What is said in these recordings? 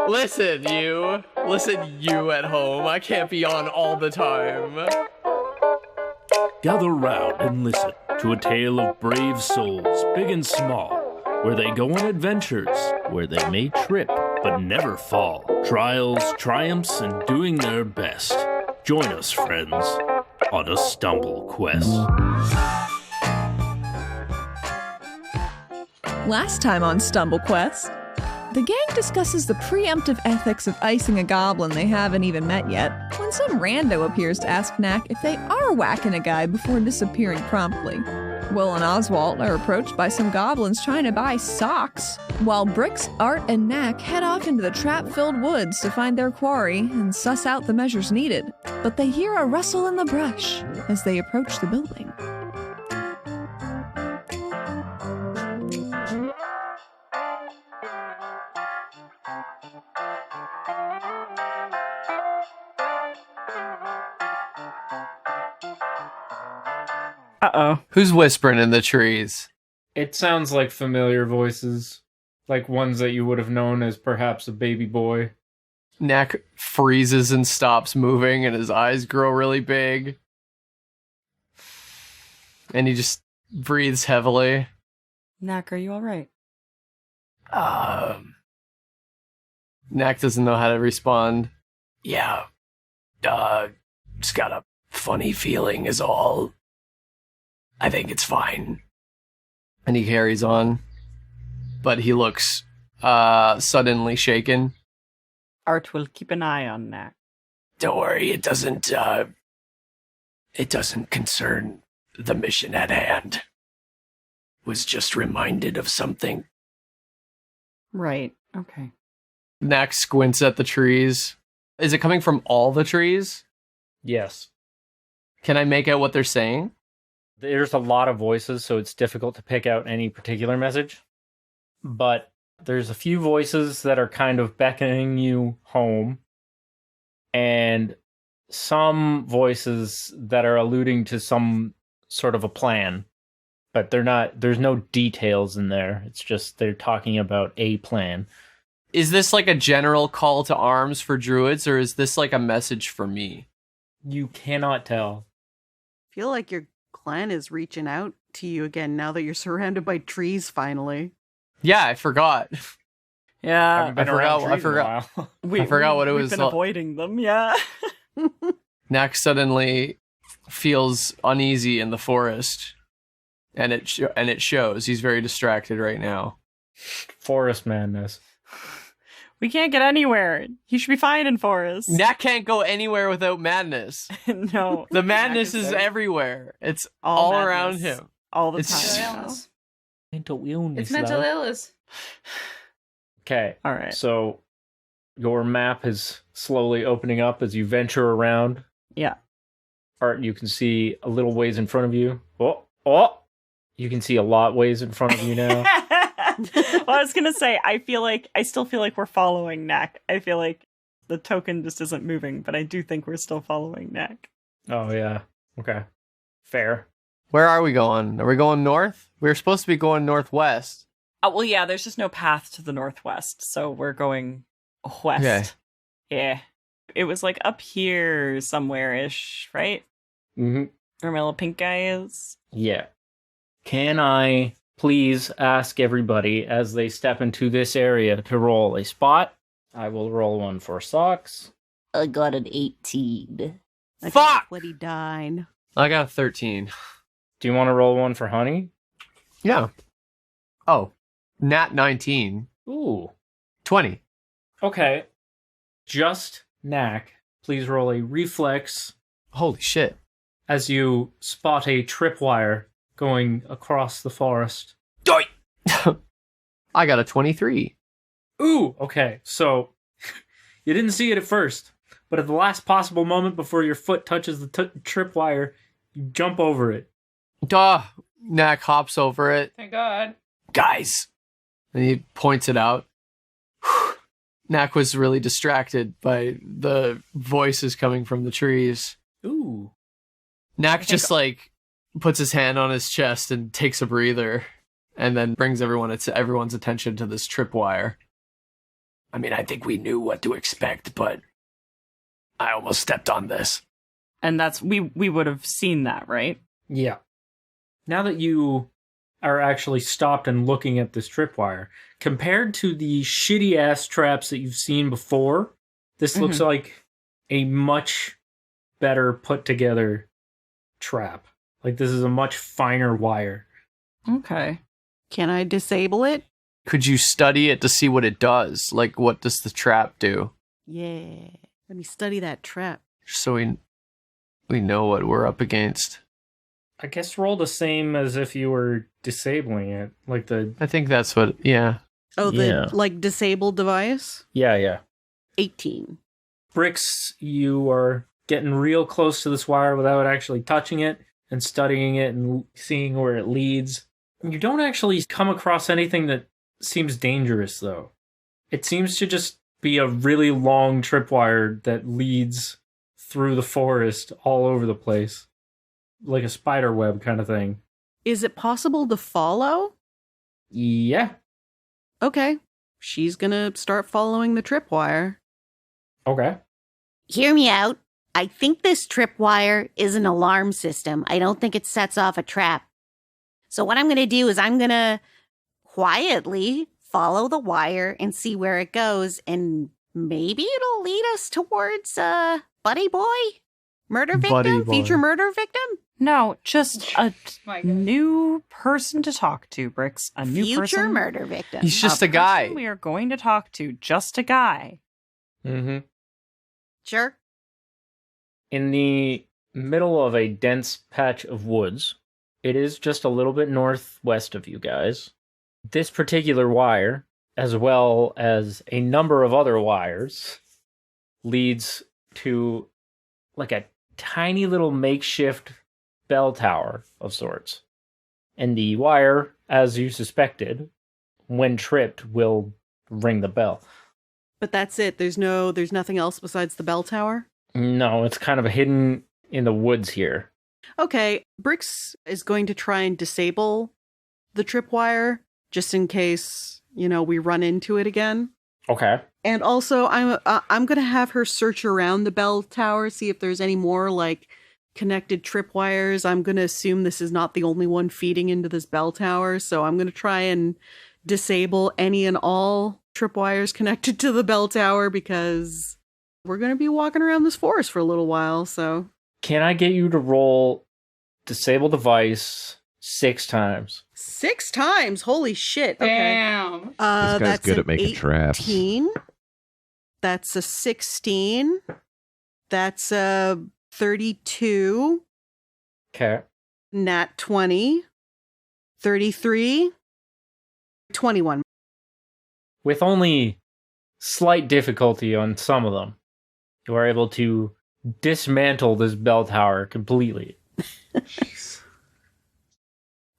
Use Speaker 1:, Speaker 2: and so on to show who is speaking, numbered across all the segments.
Speaker 1: Listen, you at home. I can't be on all the time.
Speaker 2: Gather round and listen to a tale of brave souls, big and small, where they go on adventures, where they may trip but never fall. Trials, triumphs, and doing their best. Join us, friends, on a stumble quest.
Speaker 3: Last time on Stumble Quest, the gang discusses the preemptive ethics of icing a goblin they haven't even met yet, when some rando appears to ask Knack if they are whacking a guy before disappearing promptly. Will and Oswalt are approached by some goblins trying to buy socks, while Brix, Art, and Knack head off into the trap-filled woods to find their quarry and suss out the measures needed. But they hear a rustle in the brush as they approach the building.
Speaker 4: Uh-oh.
Speaker 1: Who's whispering in the trees?
Speaker 5: It sounds like familiar voices, like ones that you would have known as perhaps a baby boy.
Speaker 1: Knack freezes and stops moving, and his eyes grow really big. And he just breathes heavily.
Speaker 4: Knack, are you alright?
Speaker 1: Knack doesn't know how to respond. Yeah. Just got a funny feeling is all. I think it's fine. And he carries on. But he looks suddenly shaken.
Speaker 4: Art will keep an eye on Knack.
Speaker 1: Don't worry, it doesn't concern the mission at hand. Was just reminded of something.
Speaker 4: Right, okay.
Speaker 1: Knack squints at the trees. Is it coming from all the trees?
Speaker 5: Yes.
Speaker 1: Can I make out what they're saying?
Speaker 5: There's a lot of voices, so it's difficult to pick out any particular message. But there's a few voices that are kind of beckoning you home, and some voices that are alluding to some sort of a plan. But there's no details in there. It's just they're talking about a plan.
Speaker 1: Is this like a general call to arms for druids, or is this like a message for me?
Speaker 5: You cannot tell.
Speaker 6: I feel like your clan is reaching out to you again now that you're surrounded by trees finally.
Speaker 1: Yeah, I forgot.
Speaker 4: Yeah,
Speaker 1: I forgot what it was.
Speaker 4: We've been avoiding them, yeah.
Speaker 1: Knack suddenly feels uneasy in the forest, and it shows. He's very distracted right now.
Speaker 5: Forest madness.
Speaker 4: We can't get anywhere. He should be fine in forest.
Speaker 1: Knack can't go anywhere without madness.
Speaker 4: No.
Speaker 1: The madness is everywhere. It's all around him.
Speaker 4: All the
Speaker 1: It's
Speaker 4: time.
Speaker 1: just-
Speaker 5: Mental illness.
Speaker 7: It's mental illness.
Speaker 5: Okay.
Speaker 4: All right.
Speaker 5: So your map is slowly opening up as you venture around.
Speaker 4: Yeah.
Speaker 5: Art, you can see a little ways in front of you. Oh! You can see a lot ways in front of you now.
Speaker 4: Well, I was gonna say, I still feel like we're following Knack. I feel like the token just isn't moving, but I do think we're still following Knack.
Speaker 5: Oh, yeah. Okay. Fair.
Speaker 1: Where are we going? Are we going north? We were supposed to be going northwest.
Speaker 4: Well, yeah, there's just no path to the northwest, so we're going west.
Speaker 1: Okay.
Speaker 4: Yeah. It was like up here somewhere-ish, right?
Speaker 5: Mm-hmm.
Speaker 4: Where my little pink guy is?
Speaker 5: Yeah. Can I please ask everybody as they step into this area to roll a spot? I will roll one for socks.
Speaker 8: I got an 18.
Speaker 1: Fuck!
Speaker 6: Bloody dine.
Speaker 1: I got a 13.
Speaker 5: Do you want to roll one for honey?
Speaker 1: Yeah. Oh. Nat 19.
Speaker 5: Ooh.
Speaker 1: 20.
Speaker 5: Okay. Just Knack, please roll a reflex
Speaker 1: Holy shit.
Speaker 5: as you spot a tripwire going across the forest.
Speaker 1: I got a 23.
Speaker 5: Ooh, okay. So you didn't see it at first, but at the last possible moment before your foot touches the tripwire, you jump over it.
Speaker 1: Duh. Knack hops over it.
Speaker 7: Thank God.
Speaker 1: Guys. And he points it out. Knack was really distracted by the voices coming from the trees.
Speaker 5: Ooh.
Speaker 1: Knack just puts his hand on his chest and takes a breather, and then brings everyone's attention to this tripwire. I mean, I think we knew what to expect, but I almost stepped on this.
Speaker 4: And that's we would have seen that, right?
Speaker 5: Yeah. Now that you are actually stopped and looking at this tripwire, compared to the shitty ass traps that you've seen before, this looks like a much better put together trap. Like, this is a much finer wire.
Speaker 4: Okay.
Speaker 6: Can I disable it?
Speaker 1: Could you study it to see what it does? Like, what does the trap do?
Speaker 6: Yeah. Let me study that trap.
Speaker 1: So we know what we're up against.
Speaker 5: I guess roll the same as if you were disabling it. Like
Speaker 1: I think that's what, yeah.
Speaker 6: Oh, the
Speaker 5: Yeah.
Speaker 6: disabled device?
Speaker 5: Yeah.
Speaker 6: 18.
Speaker 5: Brix, you are getting real close to this wire without actually touching it and studying it and seeing where it leads. You don't actually come across anything that seems dangerous, though. It seems to just be a really long tripwire that leads through the forest all over the place. Like a spider web kind of thing.
Speaker 6: Is it possible to follow?
Speaker 5: Yeah.
Speaker 6: Okay. She's gonna start following the tripwire.
Speaker 5: Okay.
Speaker 8: Hear me out. I think this tripwire is an alarm system. I don't think it sets off a trap. So what I'm going to do is I'm going to quietly follow the wire and see where it goes, and maybe it'll lead us towards Buddy Boy? Murder victim?
Speaker 1: Buddy boy.
Speaker 8: Future murder victim?
Speaker 4: No, just a
Speaker 3: My God.
Speaker 4: new person to talk to, Brix. A new
Speaker 8: Future
Speaker 4: person.
Speaker 8: murder victim.
Speaker 1: He's just a guy.
Speaker 4: person we are going to talk to. Just a guy.
Speaker 5: Mm-hmm.
Speaker 8: Sure.
Speaker 5: In the middle of a dense patch of woods, it is just a little bit northwest of you guys. This particular wire, as well as a number of other wires, leads to like a tiny little makeshift bell tower of sorts. And the wire, as you suspected, when tripped, will ring the bell.
Speaker 6: But that's it. There's nothing else besides the bell tower?
Speaker 5: No, it's kind of hidden in the woods here.
Speaker 6: Okay. Brix is going to try and disable the tripwire just in case, we run into it again.
Speaker 5: Okay.
Speaker 6: And also, I'm going to have her search around the bell tower, see if there's any more, connected tripwires. I'm going to assume this is not the only one feeding into this bell tower, so I'm going to try and disable any and all tripwires connected to the bell tower, because we're going to be walking around this forest for a little while, so...
Speaker 5: Can I get you to roll disable device 6 times?
Speaker 6: 6 times? Holy shit. Okay.
Speaker 3: Damn.
Speaker 7: This guy's
Speaker 6: that's
Speaker 7: good
Speaker 6: an
Speaker 7: at making traps.
Speaker 6: 18. That's a 16. That's a 32.
Speaker 5: Okay.
Speaker 6: Nat 20. 33. 21.
Speaker 5: With only slight difficulty on some of them, you are able to dismantle this bell tower completely.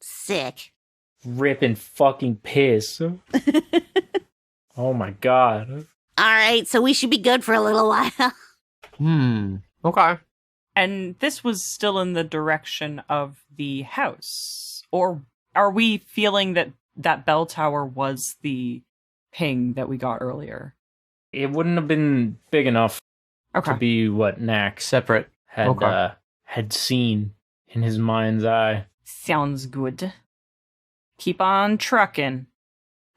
Speaker 8: Sick.
Speaker 5: Rip and fucking piss. Oh my god.
Speaker 8: All right, so we should be good for a little while.
Speaker 1: Okay.
Speaker 4: And this was still in the direction of the house. Or are we feeling that that bell tower was the ping that we got earlier?
Speaker 5: It wouldn't have been big enough
Speaker 4: Okay.
Speaker 5: to be what Knack
Speaker 1: Separate.
Speaker 5: had
Speaker 1: Okay.
Speaker 5: had seen in his mind's eye.
Speaker 4: Sounds good. Keep on trucking.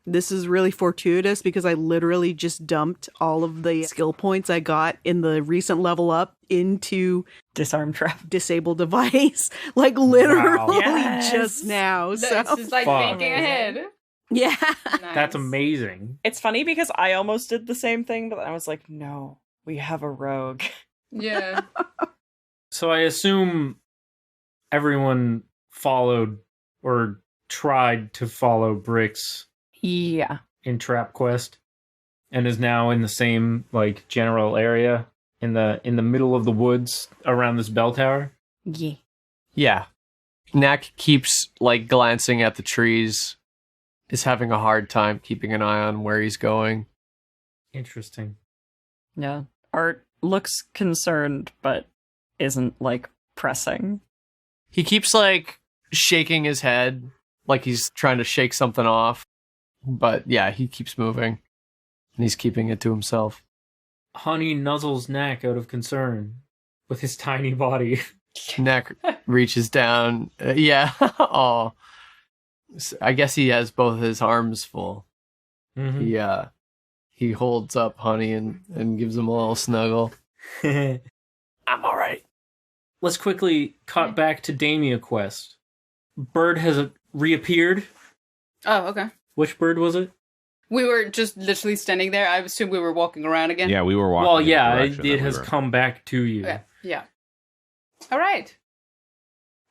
Speaker 6: This is really fortuitous because I literally just dumped all of the skill points I got in the recent level up into
Speaker 4: Disarm trap.
Speaker 6: disable device. Literally
Speaker 5: Wow.
Speaker 4: Yes.
Speaker 6: just now. So
Speaker 3: That's just like
Speaker 5: Fuck.
Speaker 3: thinking ahead.
Speaker 6: yeah.
Speaker 5: That's
Speaker 3: Nice.
Speaker 5: amazing.
Speaker 4: It's funny because I almost did the same thing, but I was like, no, we have a rogue.
Speaker 3: Yeah.
Speaker 5: So I assume everyone followed or tried to follow Brix
Speaker 4: Yeah.
Speaker 5: in Trap Quest and is now in the same general area in the middle of the woods around this bell tower.
Speaker 4: Yeah.
Speaker 1: Yeah. Knack keeps glancing at the trees, is having a hard time keeping an eye on where he's going.
Speaker 5: Interesting.
Speaker 4: Yeah. Art looks concerned, but isn't pressing.
Speaker 1: He keeps shaking his head like he's trying to shake something off. But yeah, he keeps moving. and he's keeping it to himself.
Speaker 5: Honey nuzzles Knack out of concern with his tiny body.
Speaker 1: Knack reaches down. Yeah. Oh. I guess he has both his arms full.
Speaker 5: Mm-hmm.
Speaker 1: He holds up Honey and gives him a little snuggle. I'm all right.
Speaker 5: Let's quickly cut back to Damia Quest. Bird has reappeared.
Speaker 7: Oh, okay.
Speaker 5: Which bird was it?
Speaker 7: We were just literally standing there. I assume we were walking around again.
Speaker 9: Yeah, we were walking.
Speaker 5: Well,
Speaker 9: in the
Speaker 5: yeah,
Speaker 9: direction
Speaker 5: it
Speaker 9: that
Speaker 5: has
Speaker 9: we were.
Speaker 5: come back to you.
Speaker 7: Okay. Yeah. All right.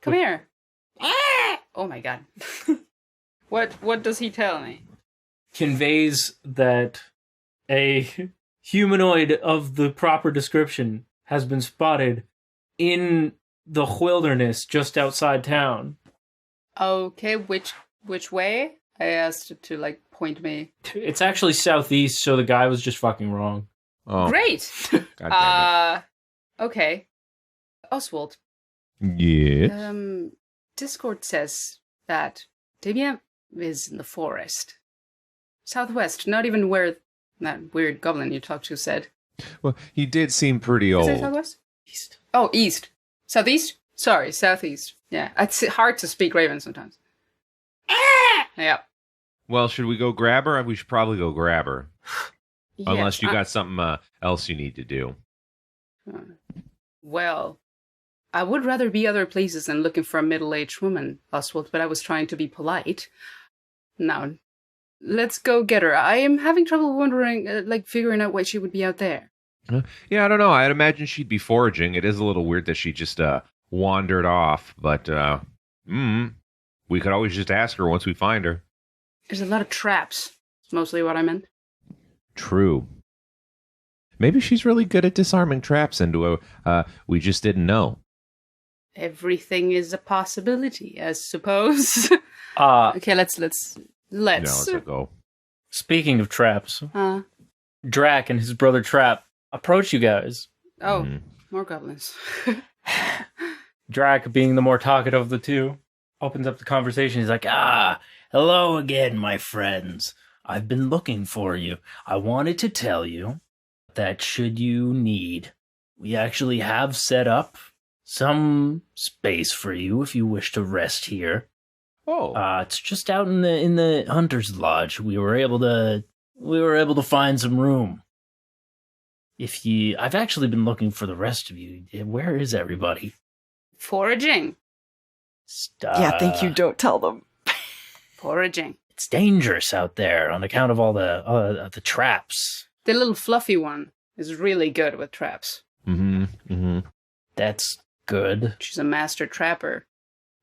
Speaker 7: Come here. Oh my god. What does he tell me?
Speaker 5: Conveys that a humanoid of the proper description has been spotted in the wilderness just outside town.
Speaker 7: Okay, which way? I asked it to like point me.
Speaker 5: It's actually southeast, so the guy was just fucking wrong.
Speaker 9: Oh,
Speaker 7: Great.
Speaker 9: God damn
Speaker 7: Okay. Oswalt.
Speaker 9: it. Yes.
Speaker 7: Discord says that Damia is in the forest. Southwest, not even where that weird goblin you talked to said.
Speaker 9: Well, he did seem pretty
Speaker 7: Is it
Speaker 9: old.
Speaker 7: southwest?
Speaker 5: East.
Speaker 7: Oh, east. Southeast? Sorry, southeast. Yeah, it's hard to speak Raven sometimes. Yeah.
Speaker 9: Well, should we go grab her? We should probably go grab her. Unless you
Speaker 7: Yes,
Speaker 9: got something else you need to do.
Speaker 7: Well, I would rather be other places than looking for a middle-aged woman, Oswald, but I was trying to be polite. Now, let's go get her. I am having trouble wondering, figuring out why she would be out there.
Speaker 9: Yeah, I don't know. I'd imagine she'd be foraging. It is a little weird that she just wandered off, but we could always just ask her once we find her.
Speaker 7: There's a lot of traps. That's mostly what I meant.
Speaker 9: True. Maybe she's really good at disarming traps, and we just didn't know.
Speaker 7: Everything is a possibility, I suppose. Okay, let's.
Speaker 9: Let's go.
Speaker 5: Speaking of traps, Drac and his brother Trap approach you guys.
Speaker 7: Oh, more goblins.
Speaker 5: Drac, being the more talkative of the two, opens up the conversation. He's like,
Speaker 2: Hello again, my friends. I've been looking for you. I wanted to tell you that should you need, we actually have set up some space for you if you wish to rest here.
Speaker 9: Oh.
Speaker 2: It's just out in the hunter's lodge. We were able to find some room. I've actually been looking for the rest of you. Where is everybody?
Speaker 7: Foraging.
Speaker 3: Yeah, thank you. Don't tell them.
Speaker 7: Foraging.
Speaker 2: It's dangerous out there on account of all the traps.
Speaker 7: The little fluffy one is really good with traps.
Speaker 2: That's good.
Speaker 7: She's a master trapper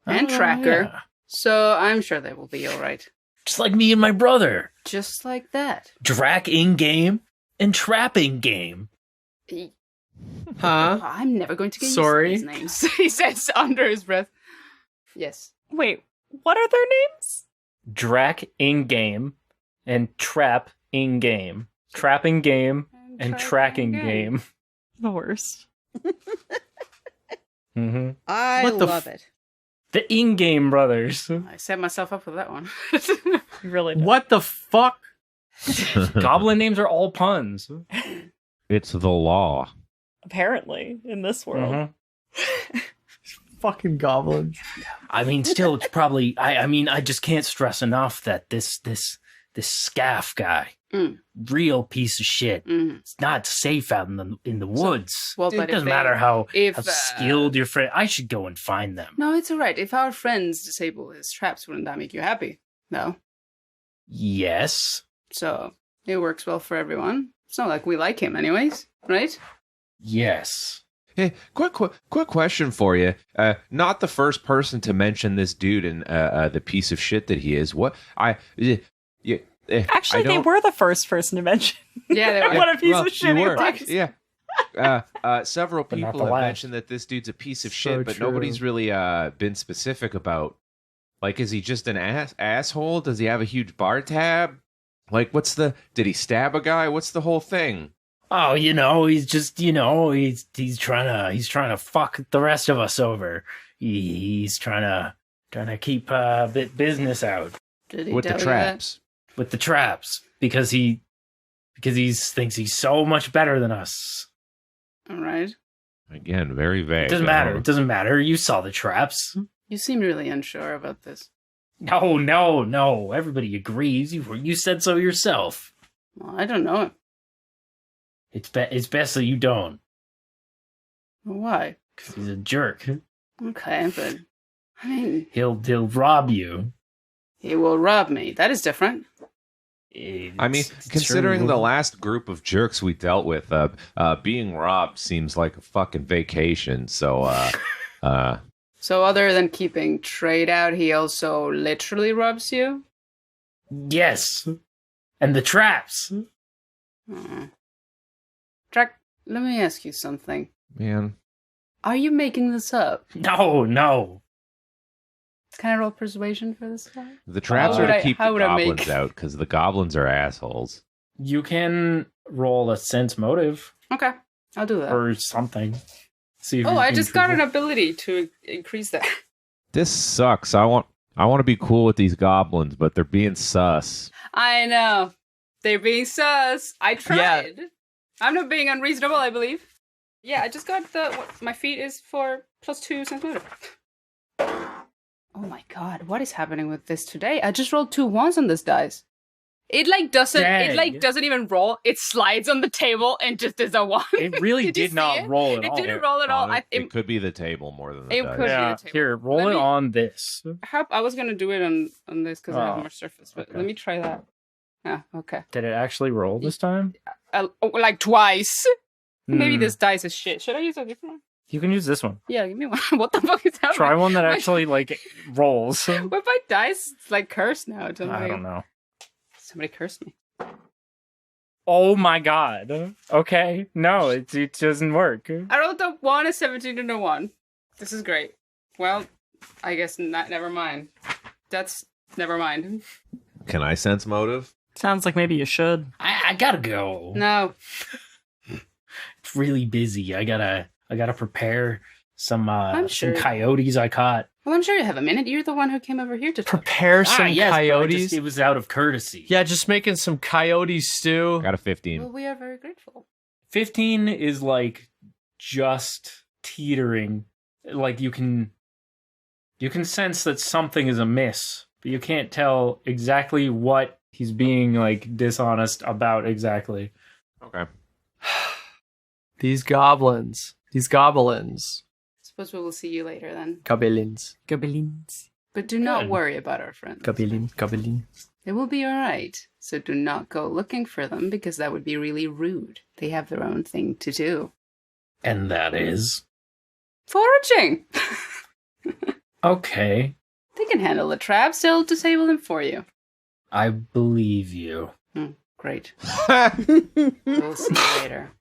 Speaker 7: and tracker.
Speaker 2: Yeah.
Speaker 7: So I'm sure they will be all right.
Speaker 2: Just like me and my brother.
Speaker 7: Just like that.
Speaker 2: Drac in-game and trap in-game.
Speaker 1: Huh?
Speaker 7: I'm never going to get
Speaker 1: Sorry?
Speaker 7: used to these names. He says under his breath. Yes.
Speaker 3: Wait, what are their names?
Speaker 5: Drac in-game and Trap in-game. Trap in-game and tracking game.
Speaker 3: The worst.
Speaker 6: I
Speaker 5: What the
Speaker 6: love it.
Speaker 5: The in-game brothers.
Speaker 7: I set myself up with that one.
Speaker 3: You really don't.
Speaker 1: What the fuck?
Speaker 5: Goblin names are all puns.
Speaker 9: It's the law.
Speaker 3: Apparently, in this world.
Speaker 1: Fucking goblins.
Speaker 2: I mean, still, it's probably. I just can't stress enough that this scaff guy, real piece of shit. It's not safe out in the woods.
Speaker 7: Well,
Speaker 2: It
Speaker 7: but
Speaker 2: doesn't
Speaker 7: if
Speaker 2: matter how
Speaker 7: if,
Speaker 2: skilled your friend. I should go and find them.
Speaker 7: No, it's all right. If our friends disable his traps, wouldn't that make you happy? No.
Speaker 2: Yes.
Speaker 7: So it works well for everyone. It's not like we like him, anyways, right?
Speaker 2: Yes.
Speaker 9: Hey, quick question for you. Not the first person to mention this dude and the piece of shit that he is.
Speaker 3: Actually, they were the first person to mention.
Speaker 7: Yeah, they were.
Speaker 3: What a piece of shit
Speaker 9: you
Speaker 3: he
Speaker 9: were.
Speaker 3: was.
Speaker 9: Yeah. Several
Speaker 5: But not
Speaker 9: people
Speaker 5: the
Speaker 9: have
Speaker 5: last.
Speaker 9: mentioned that this dude's a piece of
Speaker 1: So
Speaker 9: shit, but
Speaker 1: true.
Speaker 9: nobody's really been specific about. Like, is he just an asshole? Does he have a huge bar tab? Like, did he stab a guy? What's the whole thing?
Speaker 2: Oh, he's just, he's trying to fuck the rest of us over. He's trying to keep business out
Speaker 7: Did he
Speaker 9: With the
Speaker 7: tell you
Speaker 9: traps.
Speaker 2: with the traps because he
Speaker 5: because he thinks he's so much better than us.
Speaker 7: All right.
Speaker 9: Again, very vague.
Speaker 5: It doesn't matter. It doesn't matter. You saw the traps.
Speaker 7: You seem really unsure about this.
Speaker 5: No. Everybody agrees. You said so yourself.
Speaker 7: Well, I don't know.
Speaker 5: It's best that you don't.
Speaker 7: Why?
Speaker 5: Because he's a jerk.
Speaker 7: Okay, but I mean,
Speaker 5: He'll rob you.
Speaker 7: he will rob me. That is different.
Speaker 9: I mean, considering the last group of jerks we dealt with, being robbed seems like a fucking vacation. So,
Speaker 7: So other than keeping trade out, he also literally robs you?
Speaker 5: Yes. And the traps.
Speaker 7: Drac, let me ask you something.
Speaker 9: man,
Speaker 7: Are you making this up?
Speaker 5: No.
Speaker 7: Can I roll persuasion for this guy?
Speaker 9: the traps
Speaker 7: How
Speaker 9: are
Speaker 7: would
Speaker 9: to
Speaker 7: I-
Speaker 9: keep
Speaker 7: how
Speaker 9: the
Speaker 7: would I
Speaker 9: goblins
Speaker 7: make-
Speaker 9: out because the goblins are assholes.
Speaker 5: You can roll a sense motive
Speaker 7: Okay, I'll do that.
Speaker 5: or something. See if
Speaker 7: Oh,
Speaker 5: you're
Speaker 7: I
Speaker 5: being
Speaker 7: just got an
Speaker 5: truthful.
Speaker 7: ability to increase that.
Speaker 9: This sucks. I want to be cool with these goblins, but they're being sus.
Speaker 7: I know. They're being sus. I tried. I'm not being unreasonable, I believe. Yeah, I just got my feat is for +2 sense motive. Oh my god, what is happening with this today? I just rolled 2 ones on this dice. It
Speaker 5: Dang.
Speaker 7: doesn't even roll. It slides on the table and just is a 1.
Speaker 5: It really
Speaker 7: Did you
Speaker 5: did
Speaker 7: see
Speaker 5: not
Speaker 7: it?
Speaker 5: roll at all.
Speaker 7: It didn't roll at all.
Speaker 9: It could be the table more than the
Speaker 7: It
Speaker 9: dice.
Speaker 7: could be.
Speaker 5: Yeah,
Speaker 7: the table.
Speaker 5: here, roll
Speaker 7: Let
Speaker 5: it
Speaker 7: me-
Speaker 5: on this.
Speaker 7: I was gonna do it on this because I have
Speaker 5: Oh,
Speaker 7: more surface, but
Speaker 5: okay.
Speaker 7: let me try that. Yeah, okay.
Speaker 5: Did it actually roll this time?
Speaker 7: Like twice. Maybe
Speaker 5: Hmm.
Speaker 7: this dice is shit. Should I use a different one?
Speaker 5: You can use this one.
Speaker 7: Yeah, give me one. What the fuck is happening?
Speaker 5: Try one that
Speaker 7: My-
Speaker 5: actually rolls.
Speaker 7: With my dice, it's like cursed now.
Speaker 5: I don't know.
Speaker 7: Somebody cursed me.
Speaker 5: Oh my god. Okay. No, it doesn't work.
Speaker 7: I rolled a 1, a 17, and a 1. This is great. Well, I guess not. Never mind. That's never mind.
Speaker 9: Can I sense motive?
Speaker 4: Sounds like maybe you should.
Speaker 5: I gotta go.
Speaker 7: No.
Speaker 5: It's really busy. I gotta prepare some
Speaker 7: sure.
Speaker 5: coyotes I caught.
Speaker 7: Well, I'm sure you have a minute. You're the one who came over here to talk.
Speaker 1: Prepare some
Speaker 5: yes, but
Speaker 1: coyotes.
Speaker 5: it was out of courtesy.
Speaker 1: Yeah, just making some coyote stew.
Speaker 9: Got a 15.
Speaker 7: Well, we are very grateful.
Speaker 5: 15 is like just teetering. Like you can sense that something is amiss, but you can't tell exactly what he's being like dishonest about exactly.
Speaker 9: Okay.
Speaker 1: These goblins. These goblins.
Speaker 7: Suppose we will see you later then.
Speaker 1: Goblins.
Speaker 4: Goblins.
Speaker 7: But do not
Speaker 5: Good.
Speaker 7: worry about our friends.
Speaker 1: Goblins. Goblins.
Speaker 7: They will be alright. So do not go looking for them because that would be really rude. They have their own thing to do.
Speaker 5: And that is
Speaker 7: Foraging!
Speaker 5: okay.
Speaker 7: They can handle the traps. They'll disable them for you.
Speaker 5: I believe you.
Speaker 7: Great. We'll see you later.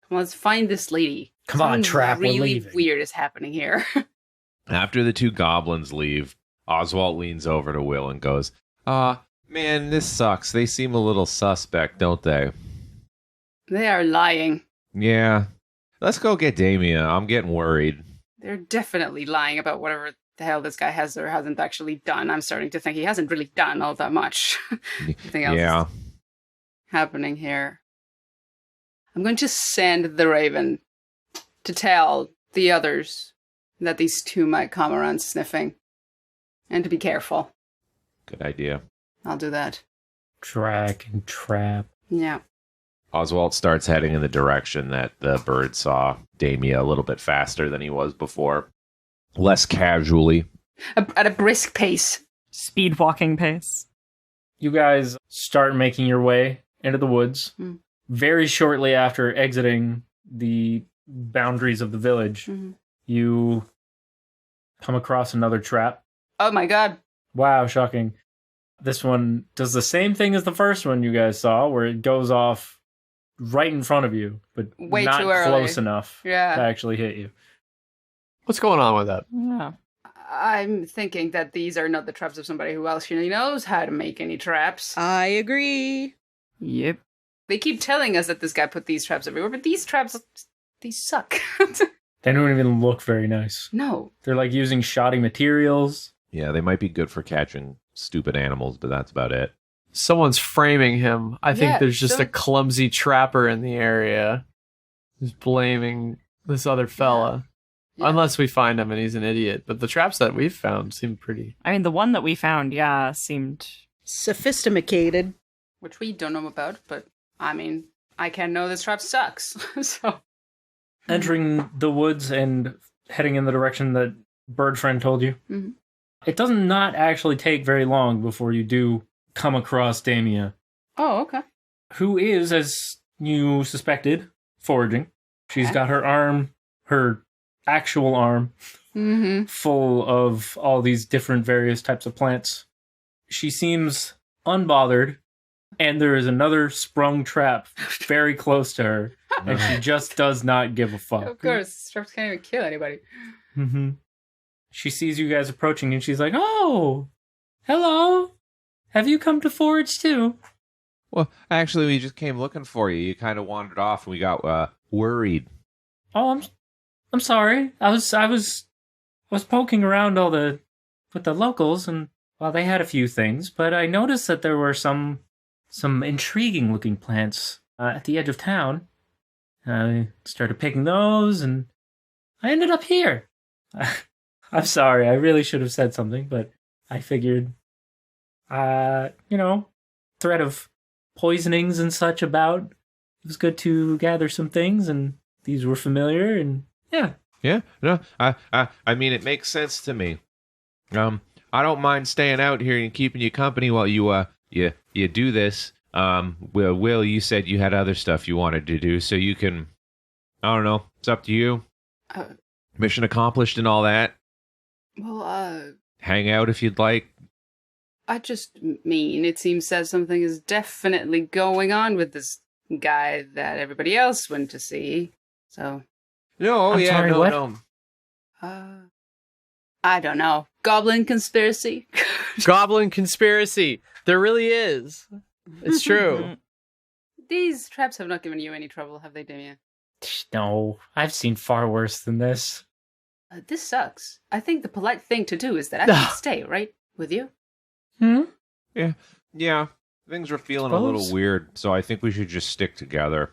Speaker 7: Come on, let's find this lady.
Speaker 5: Come on,
Speaker 7: Something
Speaker 5: Trap, we're
Speaker 7: really
Speaker 5: leaving.
Speaker 7: weird is happening here.
Speaker 9: After the 2 goblins leave, Oswalt leans over to Will and goes, man, this sucks. They seem a little suspect, don't they?
Speaker 7: They are lying.
Speaker 9: Yeah. Let's go get Damia. I'm getting worried.
Speaker 7: They're definitely lying about whatever the hell this guy has or hasn't actually done. I'm starting to think he hasn't really done all that much. Nothing else
Speaker 9: Yeah.
Speaker 7: is happening here. I'm going to send the Raven to tell the others that these 2 might come around sniffing. And to be careful.
Speaker 9: Good idea.
Speaker 7: I'll do that.
Speaker 5: Track and trap.
Speaker 7: Yeah.
Speaker 9: Oswalt starts heading in the direction that the bird saw Damia a little bit faster than he was before. Less casually.
Speaker 7: At a brisk pace.
Speaker 4: Speed walking pace.
Speaker 5: You guys start making your way into the woods.
Speaker 7: Mm.
Speaker 5: Very shortly after exiting the boundaries of the village,
Speaker 7: Mhm.
Speaker 5: you come across another trap.
Speaker 7: Oh my god.
Speaker 5: Wow, shocking. This one does the same thing as the first one you guys saw, where it goes off right in front of you, but
Speaker 7: Way
Speaker 5: not
Speaker 7: too early.
Speaker 5: close enough
Speaker 7: Yeah.
Speaker 5: to actually hit you.
Speaker 1: What's going on with that?
Speaker 4: Yeah.
Speaker 7: I'm thinking that these are not the traps of somebody who actually knows how to make any traps.
Speaker 6: I agree.
Speaker 4: Yep.
Speaker 7: They keep telling us that this guy put these traps everywhere, but these traps, these suck.
Speaker 5: They don't even look very nice.
Speaker 7: No.
Speaker 5: They're like using shoddy materials.
Speaker 9: Yeah, they might be good for catching stupid animals, but that's about it.
Speaker 1: Someone's framing him. I think
Speaker 7: Yeah,
Speaker 1: there's just a clumsy trapper in the area who's blaming this other fella.
Speaker 7: Yeah.
Speaker 1: Unless we find him and he's an idiot. But the traps that we've found seem pretty...
Speaker 4: I mean, the one that we found, seemed...
Speaker 6: Sophisticated.
Speaker 7: Which we don't know about, but I mean, I can know this trap sucks. So
Speaker 5: Entering the woods and heading in the direction that Bird Friend told you, it does not actually take very long before you do come across Damia,
Speaker 7: oh, okay.
Speaker 5: who is, as you suspected, foraging. She's got her actual arm, full of all these different various types of plants. She seems unbothered, and there is another sprung trap very close to her, and she just does not give a fuck.
Speaker 7: Of course, traps can't even kill anybody.
Speaker 5: She sees you guys approaching, and she's like, "Oh, hello. Have you come to forage too?"
Speaker 9: Well, actually, we just came looking for you. You kind of wandered off, and we got worried.
Speaker 5: Oh, I'm sorry. I was poking around with the locals, and well, they had a few things, but I noticed that there were some intriguing looking plants at the edge of town. I started picking those, and I ended up here. I'm sorry. I really should have said something, but I figured, threat of poisonings and such about. It was good to gather some things, and these were familiar, and yeah.
Speaker 9: Yeah, no, I mean, it makes sense to me. I don't mind staying out here and keeping you company while you do this. Will, you said you had other stuff you wanted to do, so you can, I don't know, it's up to you. Mission accomplished and all that.
Speaker 7: Well,
Speaker 9: hang out if you'd like.
Speaker 7: I just mean it seems that something is definitely going on with this guy that everybody else went to see. So.
Speaker 9: No,
Speaker 5: I'm sorry,
Speaker 9: no,
Speaker 5: what?
Speaker 9: no.
Speaker 7: I don't know. Goblin conspiracy?
Speaker 1: Goblin conspiracy. There really is. It's true.
Speaker 7: These traps have not given you any trouble, have they, Damien?
Speaker 5: No, I've seen far worse than this.
Speaker 7: This sucks. I think the polite thing to do is that I should stay, right? With you?
Speaker 9: Yeah. Things are feeling a little weird, so I think we should just stick together.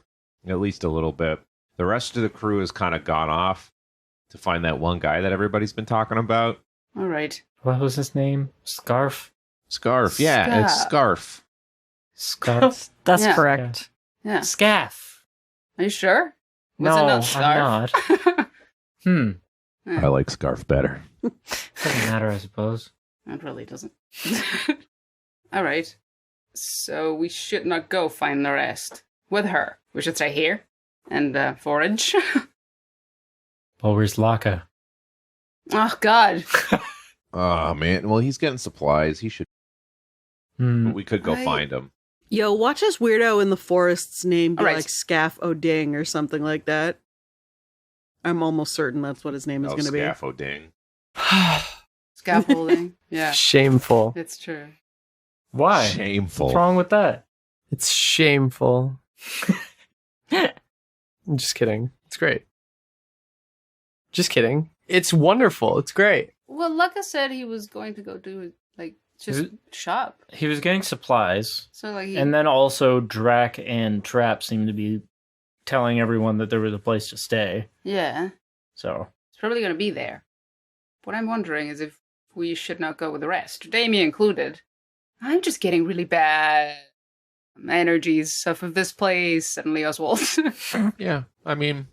Speaker 9: At least a little bit. The rest of the crew has kind of gone off to find that one guy that everybody's been talking about.
Speaker 7: All right.
Speaker 5: What was his name? Scarf?
Speaker 9: Scarf. Yeah, it's Scarf.
Speaker 5: Scarf?
Speaker 4: That's
Speaker 7: Yeah.
Speaker 4: correct.
Speaker 7: Yeah.
Speaker 5: Scaff.
Speaker 7: Are you sure? Was
Speaker 5: No,
Speaker 7: it not Scarf?
Speaker 5: I'm not.
Speaker 9: I like Scarf better.
Speaker 5: Doesn't matter, I suppose.
Speaker 7: It really doesn't. All right. So we should not go find the rest with her. We should stay here and forage.
Speaker 5: Well, where's Laka?
Speaker 7: Oh, God.
Speaker 9: Oh, man. Well, he's getting supplies. He should. We could go find him.
Speaker 6: Yo, watch this weirdo in the forest's name be
Speaker 7: All right.
Speaker 6: like Scaff O'Ding or something like that. I'm almost certain that's what his name is going to be.
Speaker 9: Scaffolding.
Speaker 7: Scaffolding. Yeah,
Speaker 1: Shameful.
Speaker 7: it's true.
Speaker 5: Why?
Speaker 9: Shameful.
Speaker 5: What's wrong with that?
Speaker 1: It's shameful. I'm just kidding. It's great. Just kidding. It's wonderful. It's great.
Speaker 7: Well, Lucca said he was going to go do, like, just shop.
Speaker 5: He was getting supplies,
Speaker 7: So, like,
Speaker 5: and then also Drac and Trap seemed to be telling everyone that there was a place to stay.
Speaker 7: yeah,
Speaker 5: So,
Speaker 7: it's probably going to be there. What I'm wondering is if we should not go with the rest, Damien included. I'm just getting really bad energies off of this place, suddenly Oswalt.
Speaker 9: Yeah, I mean,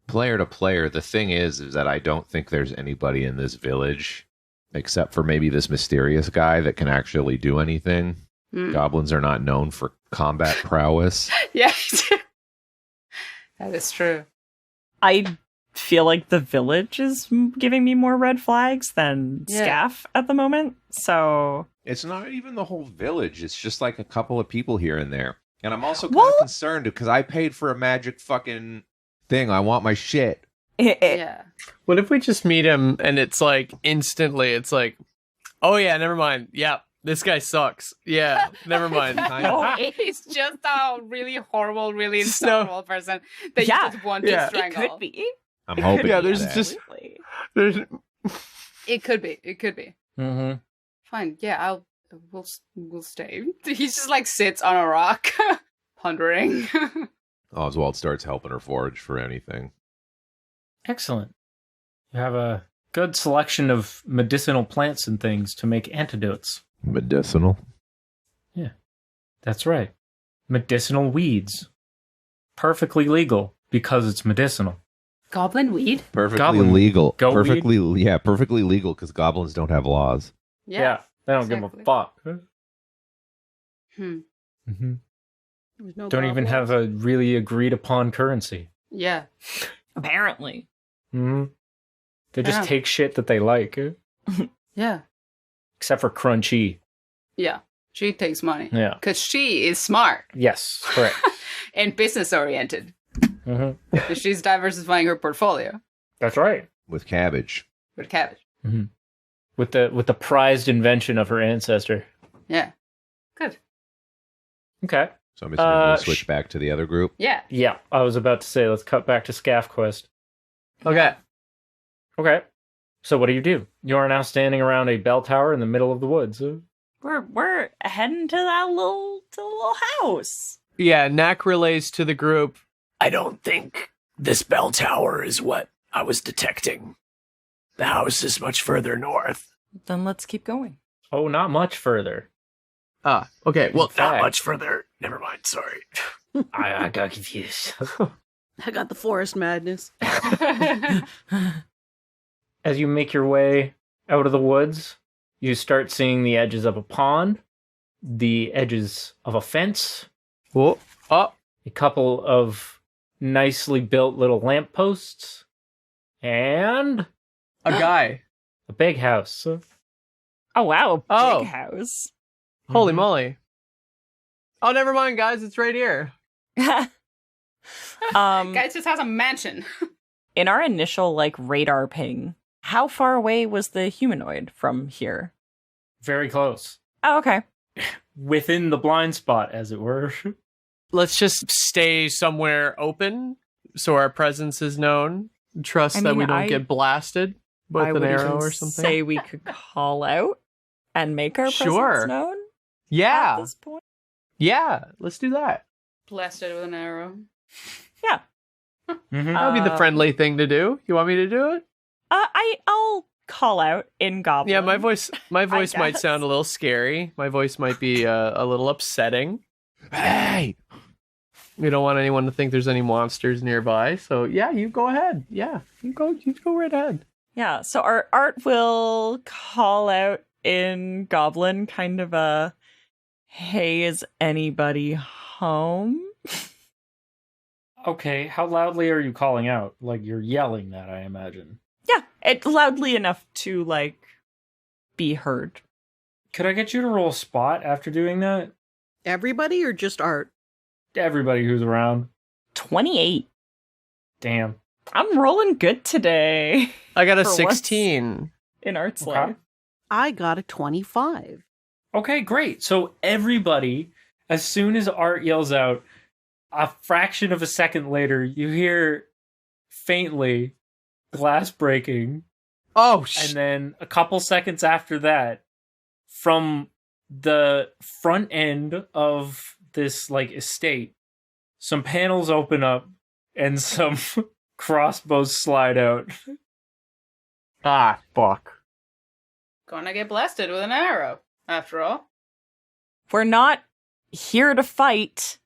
Speaker 9: player to player, the thing is that I don't think there's anybody in this village except for maybe this mysterious guy that can actually do anything. Goblins are not known for combat prowess.
Speaker 7: Yeah, that is true.
Speaker 4: I feel like the village is giving me more red flags than Scaff at the moment. So
Speaker 9: It's not even the whole village. It's just like a couple of people here and there. And I'm also kind of concerned because I paid for a magic fucking thing. I want my shit.
Speaker 7: Yeah.
Speaker 1: What if we just meet him and it's like instantly, it's like, oh yeah, never mind. Yeah, this guy sucks. Yeah, never mind.
Speaker 7: He's just a really horrible, really insufferable person that you just want to strangle.
Speaker 4: it could be.
Speaker 9: I'm hoping.
Speaker 1: Yeah, there's
Speaker 9: that.
Speaker 1: just
Speaker 4: Absolutely.
Speaker 1: there's
Speaker 7: It could be. It could be.
Speaker 5: mm-hmm.
Speaker 7: Fine. Yeah, I'll We'll stay. He just like sits on a rock, pondering.
Speaker 9: Oswalt starts helping her forage for anything.
Speaker 5: Excellent. You have a good selection of medicinal plants and things to make antidotes.
Speaker 9: Medicinal?
Speaker 5: Yeah, that's right. Medicinal weeds. Perfectly legal because it's medicinal.
Speaker 7: Goblin weed?
Speaker 9: Perfectly
Speaker 5: Goblin
Speaker 9: legal.
Speaker 5: goat
Speaker 9: Perfectly, yeah, perfectly legal because goblins don't have laws.
Speaker 5: Yeah, they don't give
Speaker 7: exactly.
Speaker 5: a fuck.
Speaker 7: Hmm.
Speaker 6: There's no
Speaker 5: Don't even have a really agreed upon currency.
Speaker 7: Yeah.
Speaker 4: Apparently.
Speaker 5: Hmm. They just
Speaker 7: Yeah.
Speaker 5: take shit that they like,
Speaker 7: Yeah.
Speaker 5: except for Crunchy.
Speaker 7: Yeah. She takes money.
Speaker 5: Yeah.
Speaker 7: Because she is smart
Speaker 5: Yes, correct.
Speaker 7: and business oriented.
Speaker 5: Hmm.
Speaker 7: She's diversifying her portfolio
Speaker 5: That's right.
Speaker 9: With cabbage.
Speaker 7: with cabbage.
Speaker 5: With the prized invention of her ancestor.
Speaker 7: Yeah. Good.
Speaker 5: Okay.
Speaker 9: So I'm assuming we'll
Speaker 5: Uh,
Speaker 9: switch back to the other group.
Speaker 7: Yeah.
Speaker 5: Yeah, I was about to say, let's cut back to Scaff Quest.
Speaker 1: Okay.
Speaker 5: Okay. So what do? You are now standing around a bell tower in the middle of the woods.
Speaker 4: We're heading to that little house.
Speaker 1: Yeah, Knack relays to the group. I don't think this bell tower is what I was detecting. The house is much further north.
Speaker 4: Then let's keep going.
Speaker 5: Oh, not much further.
Speaker 1: Ah, okay. Well,
Speaker 5: In fact-
Speaker 1: not much further. Never mind. Sorry.
Speaker 5: I got confused.
Speaker 6: I got the forest madness.
Speaker 5: As you make your way out of the woods, you start seeing the edges of a pond, the edges of a fence,
Speaker 1: Whoa. Oh,
Speaker 5: a couple of nicely built little lampposts, and
Speaker 1: a guy.
Speaker 5: a big house.
Speaker 4: Oh wow,
Speaker 1: Oh.
Speaker 4: big house.
Speaker 1: Holy moly. Oh, never mind, guys. It's right here.
Speaker 7: Guys just has a mansion.
Speaker 4: In our initial radar ping, how far away was the humanoid from here?
Speaker 5: Very close.
Speaker 4: Oh, okay.
Speaker 5: Within the blind spot, as it were.
Speaker 1: Let's just stay somewhere open so our presence is known. Trust
Speaker 4: I
Speaker 1: that
Speaker 4: mean,
Speaker 1: we don't
Speaker 4: I-
Speaker 1: get blasted with
Speaker 4: I
Speaker 1: an
Speaker 4: would
Speaker 1: arrow
Speaker 4: even
Speaker 1: or something.
Speaker 4: say we could call out and make our
Speaker 1: Sure.
Speaker 4: presence known at
Speaker 1: Yeah.
Speaker 4: this point.
Speaker 1: Yeah. Let's do that.
Speaker 7: Blasted with an arrow.
Speaker 4: Yeah.
Speaker 5: Mhm.
Speaker 1: That would be the friendly thing to do. You want me to do it?
Speaker 4: I'll call out in Goblin.
Speaker 1: Yeah, my voice might
Speaker 4: guess.
Speaker 1: sound a little scary. My voice might be a little upsetting.
Speaker 9: Hey!
Speaker 1: We don't want anyone to think there's any monsters nearby. So yeah, you go ahead. Yeah, you go right ahead.
Speaker 4: Yeah, so our Art will call out in Goblin kind of a, hey, is anybody home?
Speaker 5: Okay, how loudly are you calling out? Like you're yelling that, I imagine.
Speaker 4: Yeah, it loudly enough to be heard.
Speaker 5: Could I get you to roll spot after doing that?
Speaker 6: Everybody or just art?
Speaker 5: Everybody who's around.
Speaker 4: 28.
Speaker 5: Damn.
Speaker 4: I'm rolling good today
Speaker 1: I got a
Speaker 4: For once.
Speaker 1: 16.
Speaker 4: in Art's
Speaker 5: Okay.
Speaker 4: life.
Speaker 6: I got a 25.
Speaker 5: Okay, great. So everybody, as soon as Art yells out, a fraction of a second later, you hear faintly glass breaking.
Speaker 1: Oh,
Speaker 5: And then a couple seconds after that, from the front end of this estate, some panels open up and some crossbows slide out.
Speaker 1: ah, fuck.
Speaker 7: Gonna get blasted with an arrow, after all.
Speaker 4: We're not here to fight.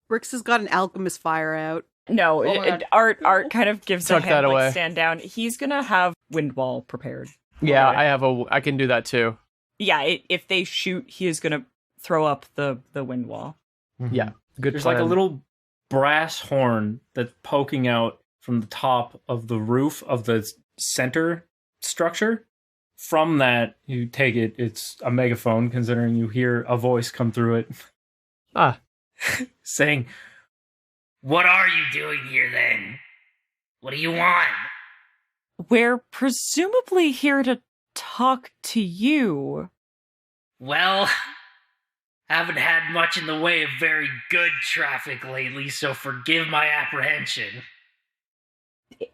Speaker 6: Brix has got an alchemist fire out.
Speaker 4: No,
Speaker 7: Oh my God.
Speaker 4: Art kind of gives
Speaker 1: Tuck
Speaker 4: a
Speaker 1: that
Speaker 4: hand,
Speaker 1: away.
Speaker 4: stand down. He's gonna have wind wall prepared.
Speaker 1: Yeah,
Speaker 5: Okay.
Speaker 1: I can do that too.
Speaker 4: Yeah, if they shoot, he is gonna throw up the wind wall.
Speaker 1: Yeah, good
Speaker 5: There's
Speaker 1: plan.
Speaker 5: a little brass horn that's poking out from the top of the roof of the center structure. From that, you take it, it's a megaphone, considering you hear a voice come through it
Speaker 1: Ah,
Speaker 5: saying, "What are you doing here then? What do you want?"
Speaker 4: We're presumably here to talk to you.
Speaker 10: Well, haven't had much in the way of very good traffic lately, so forgive my apprehension.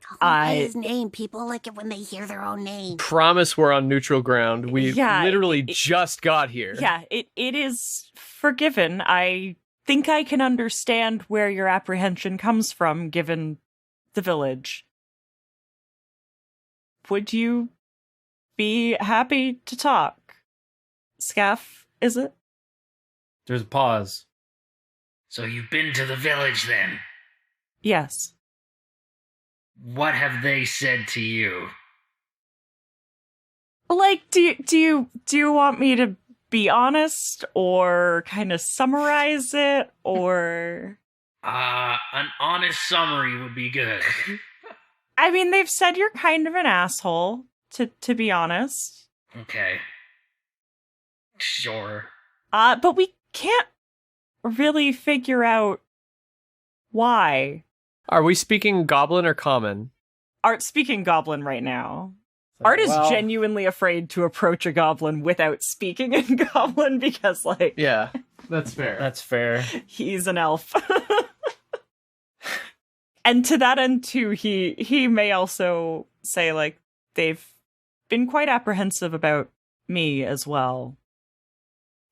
Speaker 8: Call him by his name. People like it when they hear their own name.
Speaker 1: Promise we're on neutral ground. We
Speaker 4: Yeah,
Speaker 1: literally just got here.
Speaker 4: Yeah, it is forgiven. I think I can understand where your apprehension comes from, given the village. Would you be happy to talk? Scaff, is it?
Speaker 5: There's a pause.
Speaker 10: So you've been to the village then?
Speaker 4: Yes.
Speaker 10: What have they said to you?
Speaker 4: Like, do you want me to be honest or kind of summarize it, or?
Speaker 10: An honest summary would be good.
Speaker 4: I mean, they've said you're kind of an asshole, to be honest.
Speaker 10: Okay. Sure.
Speaker 4: But we can't really figure out why.
Speaker 1: Are we speaking Goblin or Common?
Speaker 4: Art's speaking Goblin right now. Art is genuinely afraid to approach a Goblin without speaking in Goblin because, like...
Speaker 1: Yeah, that's fair.
Speaker 5: That's fair.
Speaker 4: He's an elf. And to that end, too, he may also say, like, they've been quite apprehensive about me as well.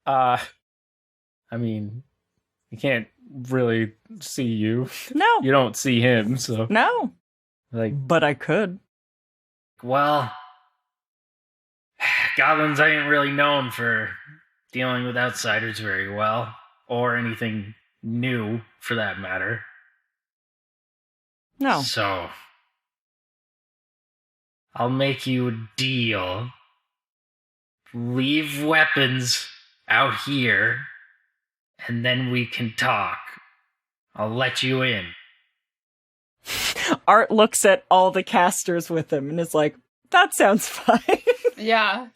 Speaker 5: I mean, you can't really see you.
Speaker 4: No.
Speaker 5: You don't see him, so...
Speaker 4: No.
Speaker 5: Like,
Speaker 4: but I could.
Speaker 10: Well, goblins ain't really known for dealing with outsiders very well, or anything new, for that matter.
Speaker 4: No.
Speaker 10: So, I'll make you a deal. Leave weapons out here, and then we can talk. I'll let you in.
Speaker 4: Art looks at all the casters with him and is like, that sounds fine.
Speaker 11: Yeah.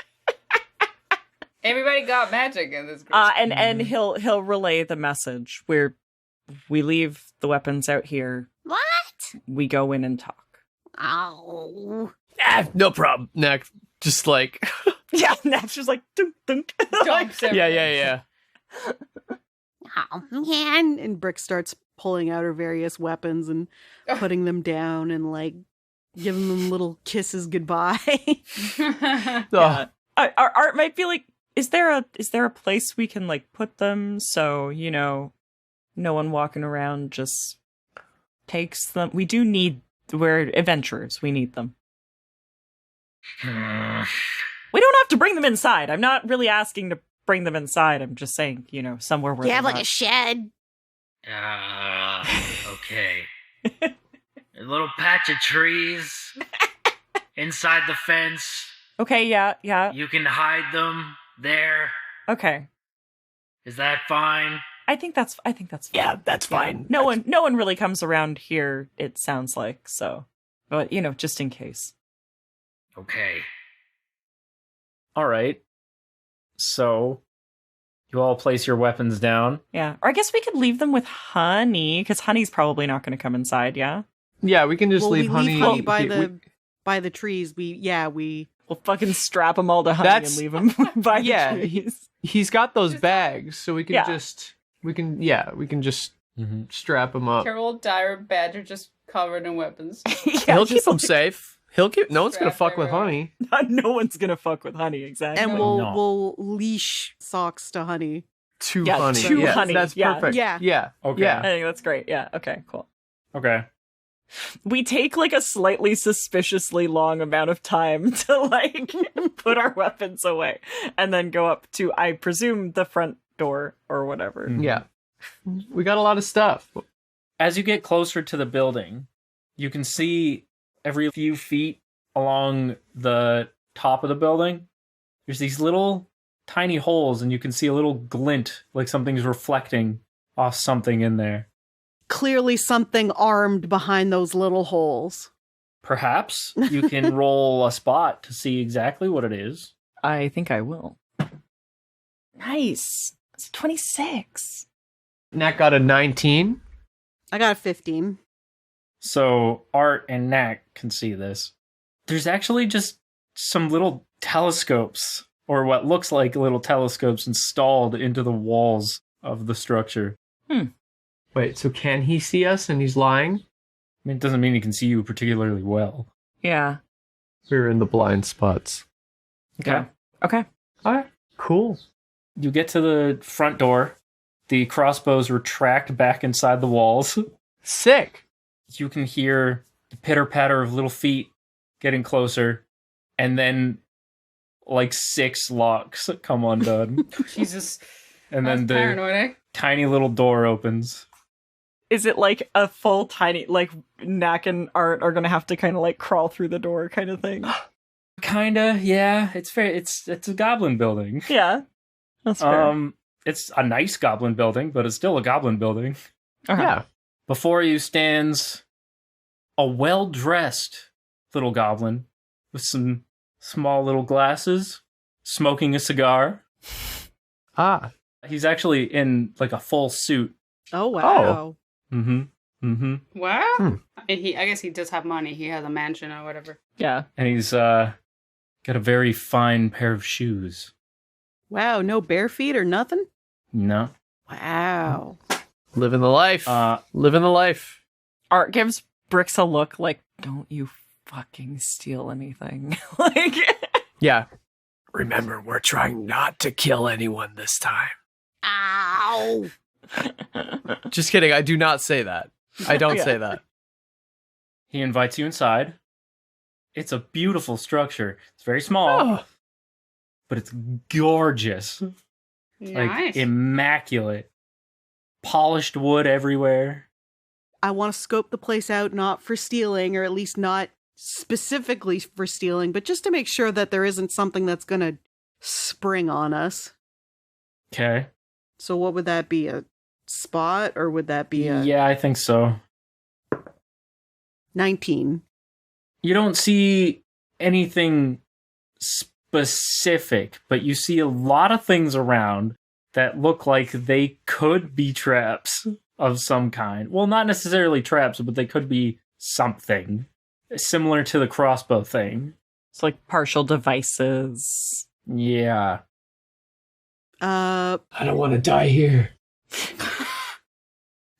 Speaker 11: Everybody got magic in this group.
Speaker 4: And he'll relay the message where we leave the weapons out here.
Speaker 8: What?
Speaker 4: We go in and talk.
Speaker 8: Oh.
Speaker 1: No problem. Knack, just like...
Speaker 4: Yeah, Knack's just like, dunk, dunk.
Speaker 11: Jumps
Speaker 1: Yeah.
Speaker 8: Oh, man.
Speaker 6: And Brix starts pulling out her various weapons and putting them down and, like, giving them little kisses goodbye.
Speaker 4: Yeah. Art might be like, is there a place we can, like, put them so, you know, no one walking around just takes them? We're adventurers. We need them. We don't have to bring them inside. I'm not really asking to bring them inside. I'm just saying, you know, somewhere where
Speaker 8: Do you have,
Speaker 4: they're
Speaker 8: like,
Speaker 4: not.
Speaker 8: a shed?
Speaker 10: Okay. A little patch of trees inside the fence.
Speaker 4: Okay, yeah.
Speaker 10: You can hide them there.
Speaker 4: Okay.
Speaker 10: Is that fine?
Speaker 4: I think that's fine.
Speaker 1: Yeah, that's fine.
Speaker 4: No one really comes around here, it sounds like, so. But, you know, just in case.
Speaker 10: Okay.
Speaker 5: all right. So you all place your weapons down.
Speaker 4: Yeah. Or I guess we could leave them with Honey, because Honey's probably not going to come inside, yeah?
Speaker 1: Yeah, we can just leave
Speaker 6: we
Speaker 1: Honey.
Speaker 6: leave Honey by the trees. We'll
Speaker 4: fucking strap them all to Honey and leave them by the trees.
Speaker 1: He's got those bags, so we can just strap them up.
Speaker 11: Carol dire badger just covered in weapons.
Speaker 1: He'll keep them safe. No one's gonna fuck with Honey.
Speaker 4: No one's gonna fuck with Honey, exactly.
Speaker 6: And we'll leash Socks to Honey.
Speaker 1: To Honey. That's perfect. Yeah.
Speaker 5: Okay.
Speaker 1: Yeah.
Speaker 4: I think that's great. Yeah. Okay. Cool.
Speaker 5: Okay.
Speaker 4: We take like a slightly suspiciously long amount of time to like put our weapons away, and then go up to, I presume, the front door or whatever.
Speaker 1: Yeah. We got a lot of stuff.
Speaker 5: As you get closer to the building, you can see every few feet along the top of the building, there's these little tiny holes, and you can see a little glint, like something's reflecting off something in there.
Speaker 6: Clearly something armed behind those little holes.
Speaker 5: Perhaps you can roll a spot to see exactly what it is.
Speaker 4: I think I will. Nice. It's 26.
Speaker 1: Knack got a 19.
Speaker 6: I got a 15.
Speaker 5: So Art and Knack can see this. There's actually just some little telescopes, or what looks like little telescopes, installed into the walls of the structure.
Speaker 1: Wait, so can he see us and he's lying?
Speaker 5: mean, it doesn't mean he can see you particularly well.
Speaker 4: Yeah.
Speaker 1: We're in the blind spots.
Speaker 5: Okay.
Speaker 4: Okay.
Speaker 1: All right. Cool.
Speaker 5: You get to the front door. The crossbows retract back inside the walls.
Speaker 1: Sick.
Speaker 5: You can hear the pitter-patter of little feet getting closer, and then like 6 locks come undone.
Speaker 11: Jesus.
Speaker 5: And
Speaker 11: That's
Speaker 5: then the
Speaker 11: paranoid, eh?
Speaker 5: tiny little door opens.
Speaker 4: Is it like a full tiny, like Knack and Art are gonna have to kind of like crawl through the door kind of thing?
Speaker 5: Kinda, yeah. It's fair. It's a goblin building.
Speaker 4: Yeah. That's fair.
Speaker 5: It's a nice goblin building, but it's still a goblin building.
Speaker 4: Uh-huh.
Speaker 1: Yeah.
Speaker 5: Before you stands a well-dressed little goblin with some small little glasses, smoking a cigar.
Speaker 1: Ah.
Speaker 5: He's actually in like a full suit.
Speaker 6: Oh, wow.
Speaker 5: Mm-hmm. Mm-hmm.
Speaker 11: Wow.
Speaker 1: Hmm.
Speaker 11: And I guess he does have money. He has a mansion or whatever.
Speaker 4: Yeah.
Speaker 5: And he's got a very fine pair of shoes.
Speaker 6: Wow, no bare feet or nothing?
Speaker 5: No.
Speaker 6: Wow.
Speaker 1: Living the life. Living the life.
Speaker 4: Art gives Brix a look like, don't you fucking steal anything. Like,
Speaker 1: Yeah. Remember, we're trying not to kill anyone this time.
Speaker 8: Ow!
Speaker 1: Just kidding. I do not say that. I don't say that.
Speaker 5: He invites you inside. It's a beautiful structure. It's very small,
Speaker 1: Oh.
Speaker 5: but it's gorgeous. Like,
Speaker 11: Nice.
Speaker 5: immaculate. Polished wood everywhere.
Speaker 6: I want to scope the place out, not for stealing, or at least not specifically for stealing, but just to make sure that there isn't something that's going to spring on us.
Speaker 5: Okay.
Speaker 6: So what would that be? A spot, or would that be a
Speaker 5: Yeah, I think so.
Speaker 6: 19?
Speaker 5: You don't see anything specific, but you see a lot of things around that look like they could be traps of some kind. Well, not necessarily traps, but they could be something similar to the crossbow thing.
Speaker 4: it's like partial devices.
Speaker 5: Yeah.
Speaker 1: I don't want to die here.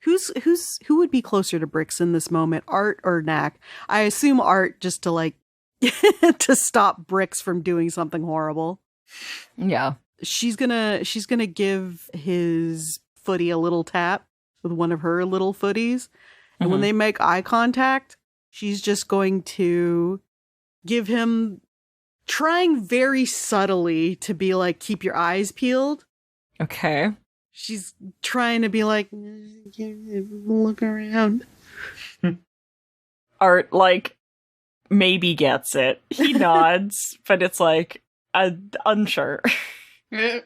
Speaker 6: Who would be closer to Brix in this moment, Art or Knack? I assume Art, just to like to stop Brix from doing something horrible.
Speaker 4: Yeah.
Speaker 6: She's gonna give his footy a little tap with one of her little footies, and when they make eye contact, she's just going to give him, trying very subtly to be like, keep your eyes peeled.
Speaker 4: Okay.
Speaker 6: She's trying to be like, look around.
Speaker 4: Art, like, maybe gets it. He nods, but it's like, unsure.
Speaker 1: I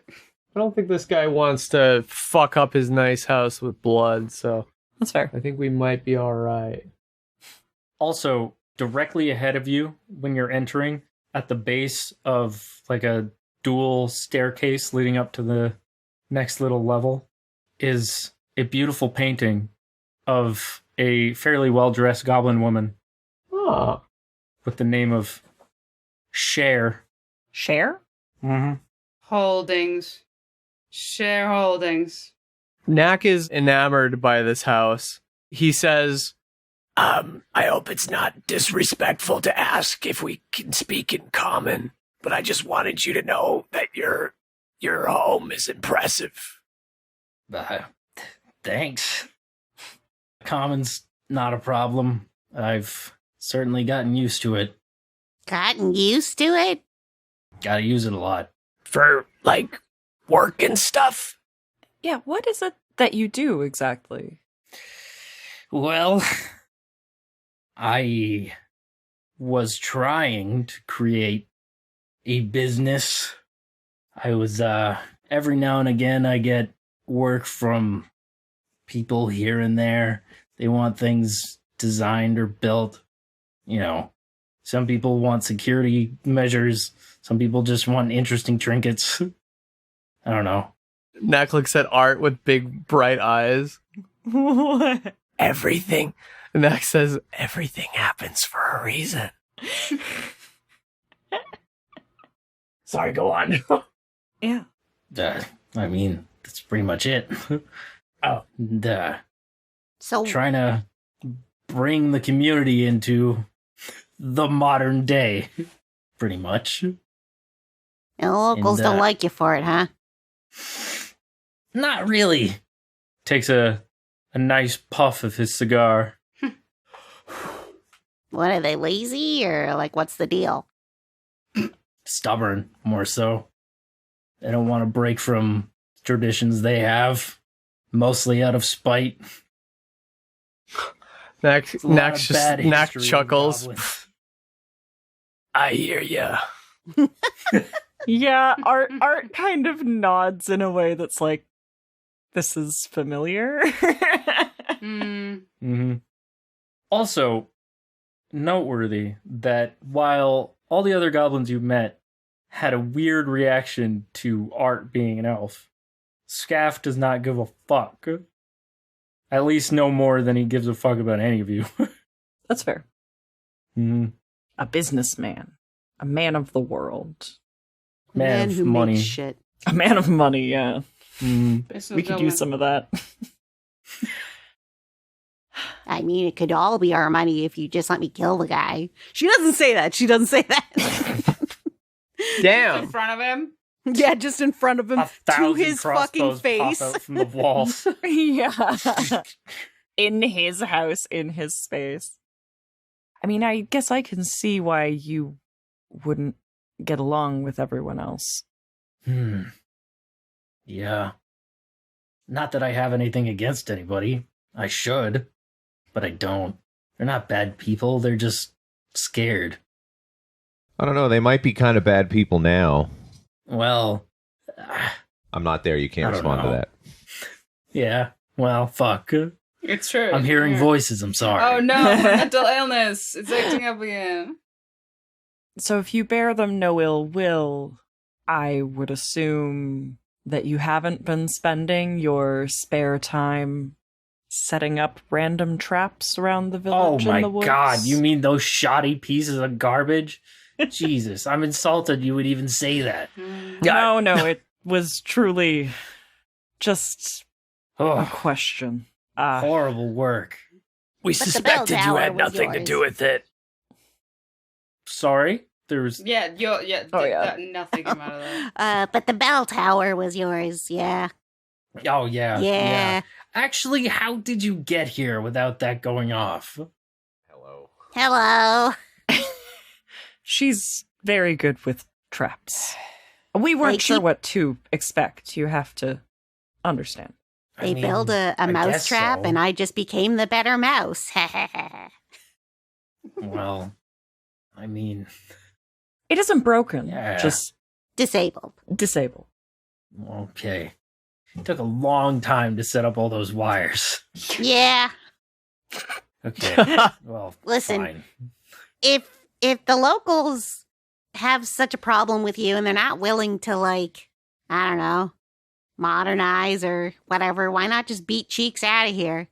Speaker 1: don't think this guy wants to fuck up his nice house with blood, so
Speaker 4: That's fair.
Speaker 1: I think we might be all right.
Speaker 5: Also, directly ahead of you, when you're entering, at the base of like a dual staircase leading up to the next little level, is a beautiful painting of a fairly well-dressed goblin woman.
Speaker 1: Oh.
Speaker 5: With the name of Cher.
Speaker 4: Share?
Speaker 5: Mm-hmm.
Speaker 11: Holdings. Shareholdings.
Speaker 1: Knack is enamored by this house. He says, I hope it's not disrespectful to ask if we can speak in common, but I just wanted you to know that your home is impressive.
Speaker 10: Thanks. Common's not a problem. I've certainly gotten used to it.
Speaker 8: Gotten used to it?
Speaker 10: Gotta use it a lot.
Speaker 1: For, like, work and stuff?
Speaker 4: Yeah, what is it that you do exactly?
Speaker 10: Well, I was trying to create a business. I was, every now and again I get work from people here and there. They want things designed or built. You know, some people want security measures. Some people just want interesting trinkets. I don't know.
Speaker 1: Knack looks at Art with big, bright eyes.
Speaker 4: What?
Speaker 1: Everything. Knack says, everything happens for a reason. Sorry, go on.
Speaker 4: Yeah.
Speaker 10: I mean, that's pretty much it.
Speaker 1: Oh.
Speaker 10: And,
Speaker 8: So
Speaker 10: trying to bring the community into the modern day, pretty much.
Speaker 8: And the locals
Speaker 10: And,
Speaker 8: don't like you for it, huh?
Speaker 10: Not really.
Speaker 5: Takes a nice puff of his cigar.
Speaker 8: What, are they lazy or like what's the deal?
Speaker 10: Stubborn, more so. They don't want to break from traditions they have, mostly out of spite.
Speaker 1: Knack
Speaker 10: It's a lot of bad
Speaker 1: Knack
Speaker 10: history with
Speaker 1: chuckles.
Speaker 10: goblins.
Speaker 1: I hear ya.
Speaker 4: Yeah, Art kind of nods in a way that's like, this is familiar.
Speaker 5: Mm-hmm. Also, noteworthy that while all the other goblins you met had a weird reaction to Art being an elf, Scaff does not give a fuck. At least no more than he gives a fuck about any of you.
Speaker 4: That's fair.
Speaker 5: Mm-hmm.
Speaker 4: A businessman. A man of the world.
Speaker 5: Man of
Speaker 6: who
Speaker 5: money.
Speaker 6: makes shit.
Speaker 4: A man of money, yeah.
Speaker 5: Mm-hmm.
Speaker 4: We could use some of that.
Speaker 8: I mean, it could all be our money if you just let me kill the guy.
Speaker 6: She doesn't say that. She doesn't say that.
Speaker 11: In
Speaker 1: Damn.
Speaker 11: front of him.
Speaker 6: Yeah, just in front of him, to
Speaker 5: 1,000
Speaker 6: his fucking
Speaker 5: crossbows
Speaker 6: face.
Speaker 5: pop out from the walls.
Speaker 4: Yeah. In his house, in his space. I mean, I guess I can see why you wouldn't get along with everyone else.
Speaker 10: Yeah. Not that I have anything against anybody. I should, but I don't. They're not bad people, they're just scared.
Speaker 9: I don't know. They might be kind of bad people now.
Speaker 10: Well,
Speaker 9: I'm not there. You
Speaker 10: I
Speaker 9: can't
Speaker 10: don't
Speaker 9: respond to
Speaker 10: know.
Speaker 9: that.
Speaker 10: yeah, well, fuck.
Speaker 11: It's true.
Speaker 10: I'm hearing
Speaker 11: Yeah.
Speaker 10: voices, I'm sorry.
Speaker 11: Oh no, mental illness. It's acting up again.
Speaker 4: So if you bear them no ill will, I would assume that you haven't been spending your spare time setting up random traps around the
Speaker 10: Oh
Speaker 4: village
Speaker 10: my
Speaker 4: in the woods.
Speaker 10: god, you mean those shoddy pieces of garbage? Jesus, I'm insulted you would even say that.
Speaker 4: No, it was truly just a
Speaker 10: Oh,
Speaker 4: question.
Speaker 10: horrible work.
Speaker 1: We
Speaker 8: But the
Speaker 1: suspected
Speaker 8: bell
Speaker 1: you
Speaker 8: tower
Speaker 1: had
Speaker 8: was
Speaker 1: nothing to
Speaker 8: yours.
Speaker 1: do with it.
Speaker 5: Sorry? There was...
Speaker 11: Yeah,
Speaker 4: Oh, yeah.
Speaker 11: nothing came out of that.
Speaker 8: But the bell tower was yours, yeah.
Speaker 10: Oh, yeah.
Speaker 8: Yeah.
Speaker 10: Actually, how did you get here without that going off?
Speaker 9: Hello.
Speaker 8: Hello.
Speaker 4: She's very good with traps. We weren't
Speaker 8: They
Speaker 4: sure
Speaker 8: keep-
Speaker 4: what to expect. You have to understand.
Speaker 8: They built a mouse trap, and I just became the better mouse.
Speaker 10: Well, I mean,
Speaker 4: It isn't broken,
Speaker 10: Yeah.
Speaker 4: just
Speaker 8: Disabled.
Speaker 4: disabled.
Speaker 10: okay. It took a long time to set up all those wires.
Speaker 8: Yeah.
Speaker 10: Okay. Well,
Speaker 8: Listen.
Speaker 10: fine.
Speaker 8: If the locals have such a problem with you and they're not willing to, like, I don't know, modernize or whatever, why not just beat cheeks out of here?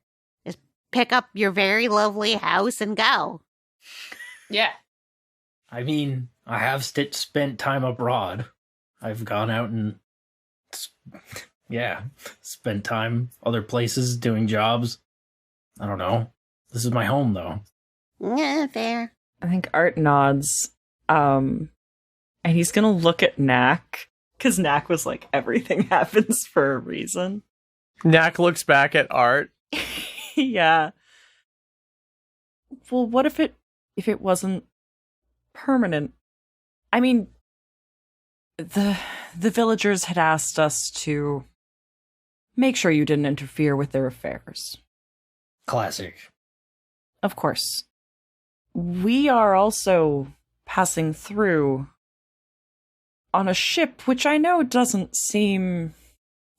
Speaker 8: Just pick up your very lovely house and go.
Speaker 11: Yeah.
Speaker 10: I mean, I have spent time abroad. I've gone out and, spent time other places doing jobs. I don't know. This is my home, though.
Speaker 8: Yeah, fair.
Speaker 4: I think Art nods. And he's gonna look at Knack, because Knack was like, everything happens for a reason.
Speaker 1: Knack looks back at Art.
Speaker 4: Yeah. Well, what if it wasn't permanent? I mean, the villagers had asked us to make sure you didn't interfere with their affairs.
Speaker 10: Classic.
Speaker 4: Of course. We are also passing through on a ship, which I know doesn't seem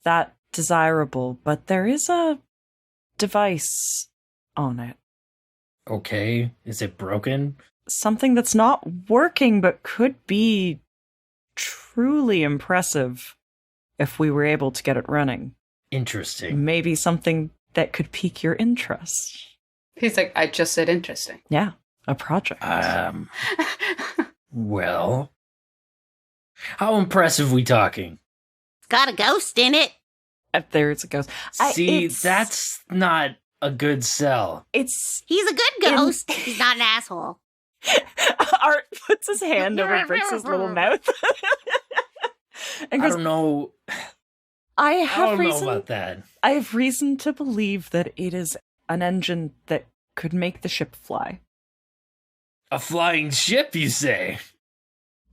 Speaker 4: that desirable, but there is a device on it.
Speaker 10: Okay. Is it broken?
Speaker 4: Something that's not working, but could be truly impressive if we were able to get it running.
Speaker 10: Interesting.
Speaker 4: Maybe something that could pique your interest.
Speaker 11: He's like, I just said interesting.
Speaker 4: Yeah, a project.
Speaker 10: Well, how impressive we talking?
Speaker 8: It's got a ghost in it.
Speaker 4: There's a ghost.
Speaker 10: See, that's not a good sell.
Speaker 4: It's
Speaker 8: He's a good ghost. He's not an asshole.
Speaker 4: Art puts his hand over Brix's little mouth. And
Speaker 10: I
Speaker 4: goes,
Speaker 10: don't know.
Speaker 4: I
Speaker 10: I
Speaker 4: have
Speaker 10: don't
Speaker 4: reason.
Speaker 10: know about that.
Speaker 4: I have reason to believe that it is an engine that could make the ship fly.
Speaker 10: A flying ship, you say?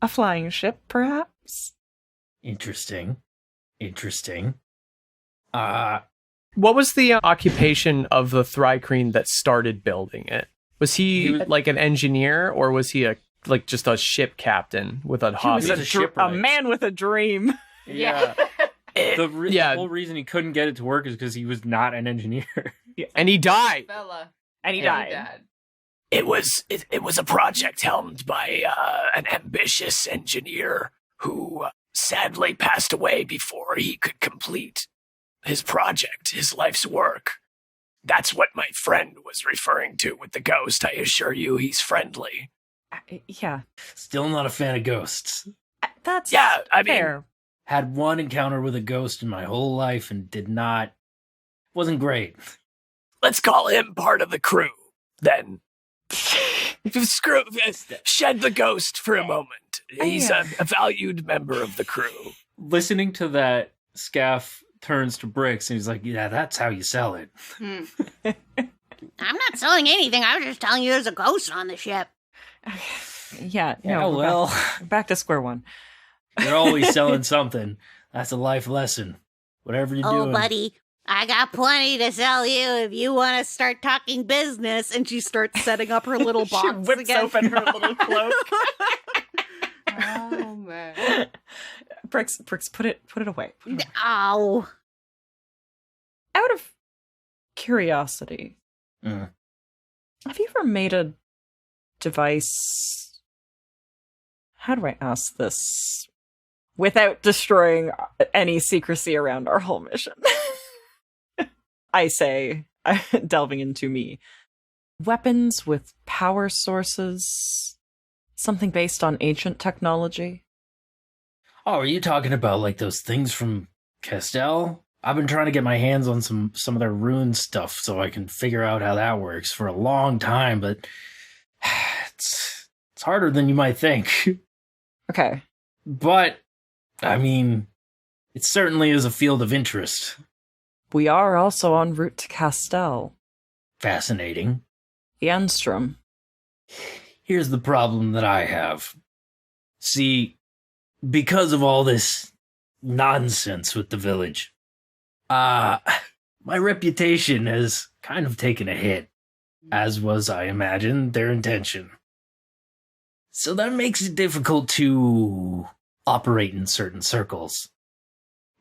Speaker 4: A flying ship, perhaps?
Speaker 10: Interesting.
Speaker 1: What was the occupation of the Thrycreen that started building it? Was he like an engineer, or was he just a ship captain with a hobby?
Speaker 4: He was a man with a dream.
Speaker 10: Yeah. The
Speaker 1: Yeah.
Speaker 5: whole reason he couldn't get it to work is because he was not an engineer.
Speaker 1: And he died.
Speaker 11: Bella.
Speaker 4: And he
Speaker 11: Yeah,
Speaker 4: died.
Speaker 1: It was a project helmed by an ambitious engineer who sadly passed away before he could complete his project, his life's work. That's what my friend was referring to with the ghost. I assure you, he's friendly.
Speaker 4: Yeah.
Speaker 10: Still not a fan of ghosts.
Speaker 4: That's
Speaker 1: Yeah, I mean,
Speaker 4: fair.
Speaker 10: Had one encounter with a ghost in my whole life and wasn't great.
Speaker 1: let's call him part of the crew, then. Shed the ghost for a moment. He's a valued member of the crew.
Speaker 5: Listening to that, Scaff turns to Brix and he's like, yeah, that's how you sell it.
Speaker 8: I'm not selling anything. I was just telling you there's a ghost on the ship.
Speaker 4: Yeah,
Speaker 10: Yeah,
Speaker 4: no,
Speaker 10: well,
Speaker 4: back to square one.
Speaker 10: you're always selling something. That's a life lesson. Whatever you're
Speaker 8: Oh,
Speaker 10: doing.
Speaker 8: buddy, I got plenty to sell you if you want to start talking business.
Speaker 6: And she starts setting up her little box
Speaker 4: She whips
Speaker 6: again.
Speaker 4: open her little cloak.
Speaker 11: Oh man.
Speaker 4: Brix, put it away.
Speaker 8: Oh.
Speaker 4: Out of curiosity,
Speaker 10: Mm.
Speaker 4: have you ever made a device? How do I ask this without destroying any secrecy around our whole mission? I say, delving into me. Weapons with power sources, something based on ancient technology.
Speaker 10: Oh, are you talking about like those things from Castell? I've been trying to get my hands on some of their rune stuff so I can figure out how that works for a long time, but it's harder than you might think.
Speaker 4: Okay.
Speaker 10: But, I mean, it certainly is a field of interest.
Speaker 4: We are also en route to Castell,
Speaker 10: Fascinating.
Speaker 4: the Enstrom.
Speaker 10: Here's the problem that I have. See, because of all this nonsense with the village, my reputation has kind of taken a hit, as was, I imagine, their intention. So that makes it difficult to operate in certain circles.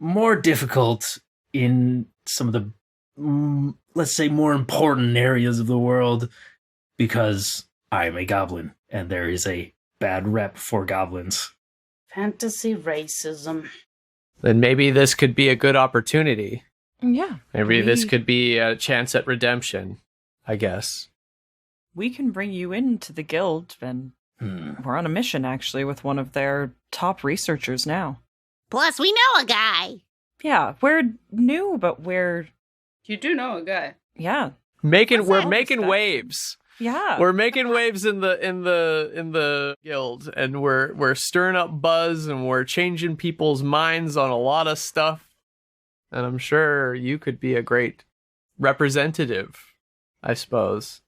Speaker 10: More difficult in some of the, let's say, more important areas of the world, because I'm a goblin, and there is a bad rep for goblins.
Speaker 11: Fantasy racism.
Speaker 1: Then maybe this could be a good opportunity.
Speaker 4: Yeah.
Speaker 1: Maybe this could be a chance at redemption, I guess.
Speaker 4: We can bring you into the guild, and we're on a mission, actually, with one of their top researchers now.
Speaker 8: Plus, we know a guy.
Speaker 4: Yeah, we're new, but we're...
Speaker 11: You do know a guy.
Speaker 4: Yeah.
Speaker 1: We're making waves.
Speaker 4: Yeah.
Speaker 1: We're making waves in the guild, and we're stirring up buzz, and we're changing people's minds on a lot of stuff. And I'm sure you could be a great representative, I suppose.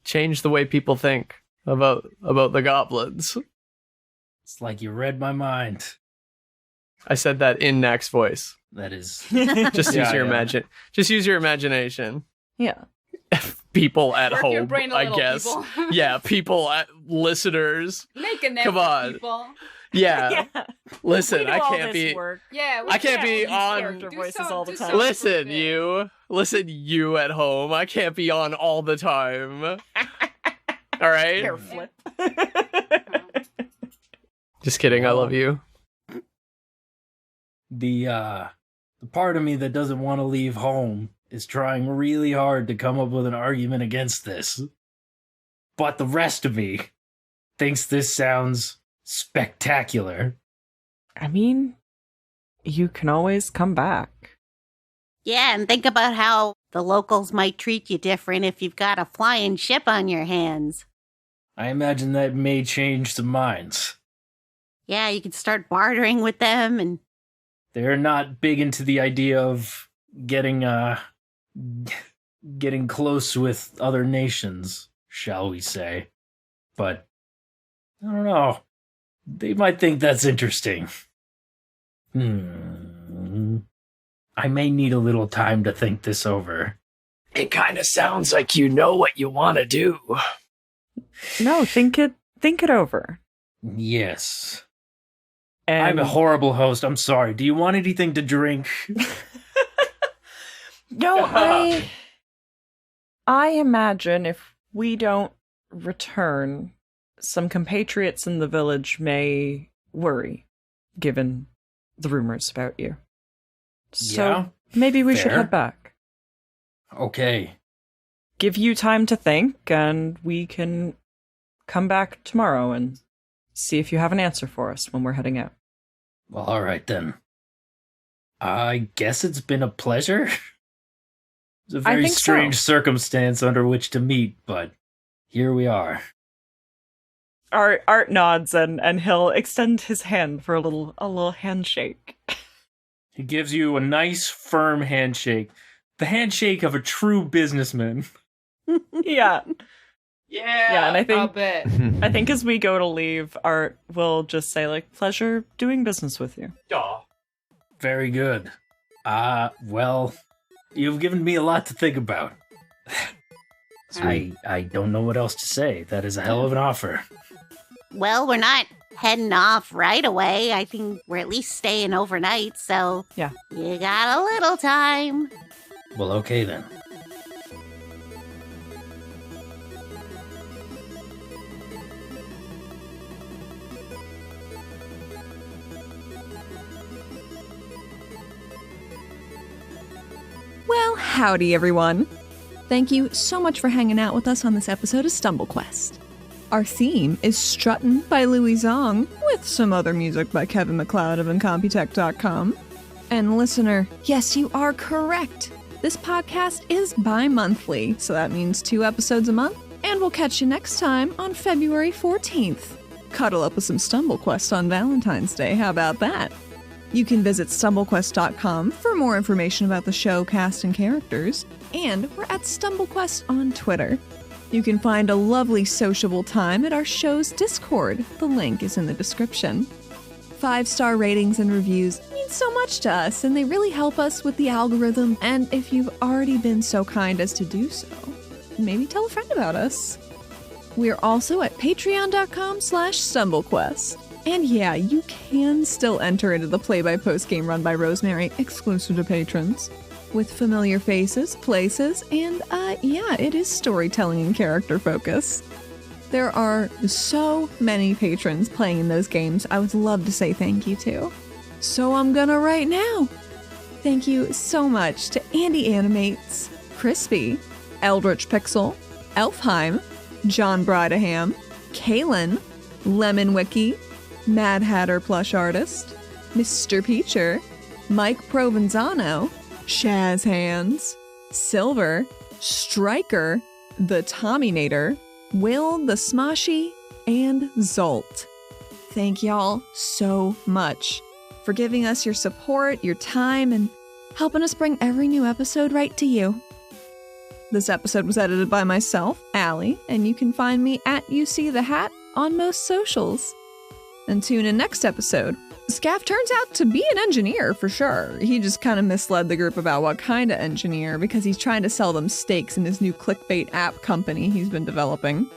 Speaker 1: Change the way people think about the goblins.
Speaker 10: It's like you read my mind.
Speaker 1: I said that in Knack's voice.
Speaker 10: That is...
Speaker 1: Just use your
Speaker 5: yeah.
Speaker 1: Just use your imagination.
Speaker 4: Yeah.
Speaker 1: People at
Speaker 11: Work
Speaker 1: home,
Speaker 11: your brain a
Speaker 1: I
Speaker 11: little,
Speaker 1: guess.
Speaker 11: people.
Speaker 1: Yeah, listeners.
Speaker 11: Make a name
Speaker 1: Come
Speaker 11: for
Speaker 1: on.
Speaker 11: people.
Speaker 1: Yeah. Listen,
Speaker 4: We do
Speaker 1: I
Speaker 4: all
Speaker 1: can't
Speaker 4: this
Speaker 1: be.
Speaker 4: work.
Speaker 11: Yeah,
Speaker 1: I can't be
Speaker 4: use
Speaker 1: on.
Speaker 4: character
Speaker 11: Do
Speaker 4: voices
Speaker 11: so-
Speaker 4: all the
Speaker 11: do
Speaker 4: time.
Speaker 11: so.
Speaker 1: Listen,
Speaker 11: Yeah.
Speaker 1: you at home. I can't be on all the time. All right.
Speaker 4: Hair flip.
Speaker 1: Just kidding. I love you.
Speaker 10: The part of me that doesn't want to leave home is trying really hard to come up with an argument against this. But the rest of me thinks this sounds spectacular.
Speaker 4: I mean, you can always come back.
Speaker 8: Yeah, and think about how The locals might treat you different if you've got a flying ship on your hands.
Speaker 10: I imagine that may change some minds.
Speaker 8: Yeah, you can start bartering with them and...
Speaker 10: They're not big into the idea of getting close with other nations, shall we say. But, I don't know. They might think that's interesting. I may need a little time to think this over.
Speaker 1: It kind of sounds like you know what you want to do.
Speaker 4: No, think it over.
Speaker 10: Yes.
Speaker 4: And
Speaker 10: I'm a horrible host. I'm sorry. Do you want anything to drink?
Speaker 4: No, I imagine if we don't return, some compatriots in the village may worry, given the rumors about you. So
Speaker 10: Yeah,
Speaker 4: maybe we should
Speaker 10: fair.
Speaker 4: head back.
Speaker 10: Okay.
Speaker 4: Give you time to think, and we can come back tomorrow and see if you have an answer for us when we're heading out.
Speaker 10: Well, all right then. I guess it's been a pleasure. It's a very
Speaker 4: think so.
Speaker 10: strange circumstance under which to meet, but here we are.
Speaker 4: Art nods and he'll extend his hand for a little handshake.
Speaker 10: He gives you a nice, firm handshake. The handshake of a true businessman.
Speaker 4: Yeah. Yeah, and
Speaker 11: I'll bet.
Speaker 4: I think as we go to leave, Art will just say, like, pleasure doing business with you.
Speaker 1: Aw.
Speaker 10: Very good. Well, you've given me a lot to think about. I don't know what else to say. That is a hell of an offer.
Speaker 8: Well, we're not heading off right away. I think we're at least staying overnight, so...
Speaker 4: Yeah.
Speaker 8: You got a little time.
Speaker 10: Well, okay then.
Speaker 3: Well, howdy everyone. Thank you so much for hanging out with us on this episode of StumbleQuest. Our theme is Struttin by Louie Zong, with some other music by Kevin MacLeod of Incompetech.com. And listener, yes, you are correct. This podcast is bi-monthly, so that means 2 episodes a month, and we'll catch you next time on February 14th. Cuddle up with some StumbleQuest on Valentine's Day, how about that? You can visit StumbleQuest.com for more information about the show, cast, and characters, and we're at StumbleQuest on Twitter. You can find a lovely sociable time at our show's Discord. The link is in the description. 5-star ratings and reviews mean so much to us, and they really help us with the algorithm, and if you've already been so kind as to do so, maybe tell a friend about us. We're also at patreon.com/StumbleQuest. And yeah, you can still enter into the play-by-post game run by Rosemary, exclusive to patrons, with familiar faces, places, and yeah, it is storytelling and character focus. There are so many patrons playing in those games I would love to say thank you to. So I'm gonna right now. Thank you so much to Andy Animates, Crispy, Eldritch Pixel, Elfheim, John Bridaham, Kaylin, Lemon Wiki, Mad Hatter Plush Artist, Mr. Peacher, Mike Provenzano, Shaz Hands, Silver, Striker, the Tommynator, Will the Smoshy, and Zolt. Thank y'all so much for giving us your support, your time, and helping us bring every new episode right to you. This episode was edited by myself, Allie, and you can find me at YouSeeTheHat on most socials. And tune in next episode. Scaff turns out to be an engineer for sure. He just kind of misled the group about what kind of engineer because he's trying to sell them steaks in his new clickbait app company he's been developing.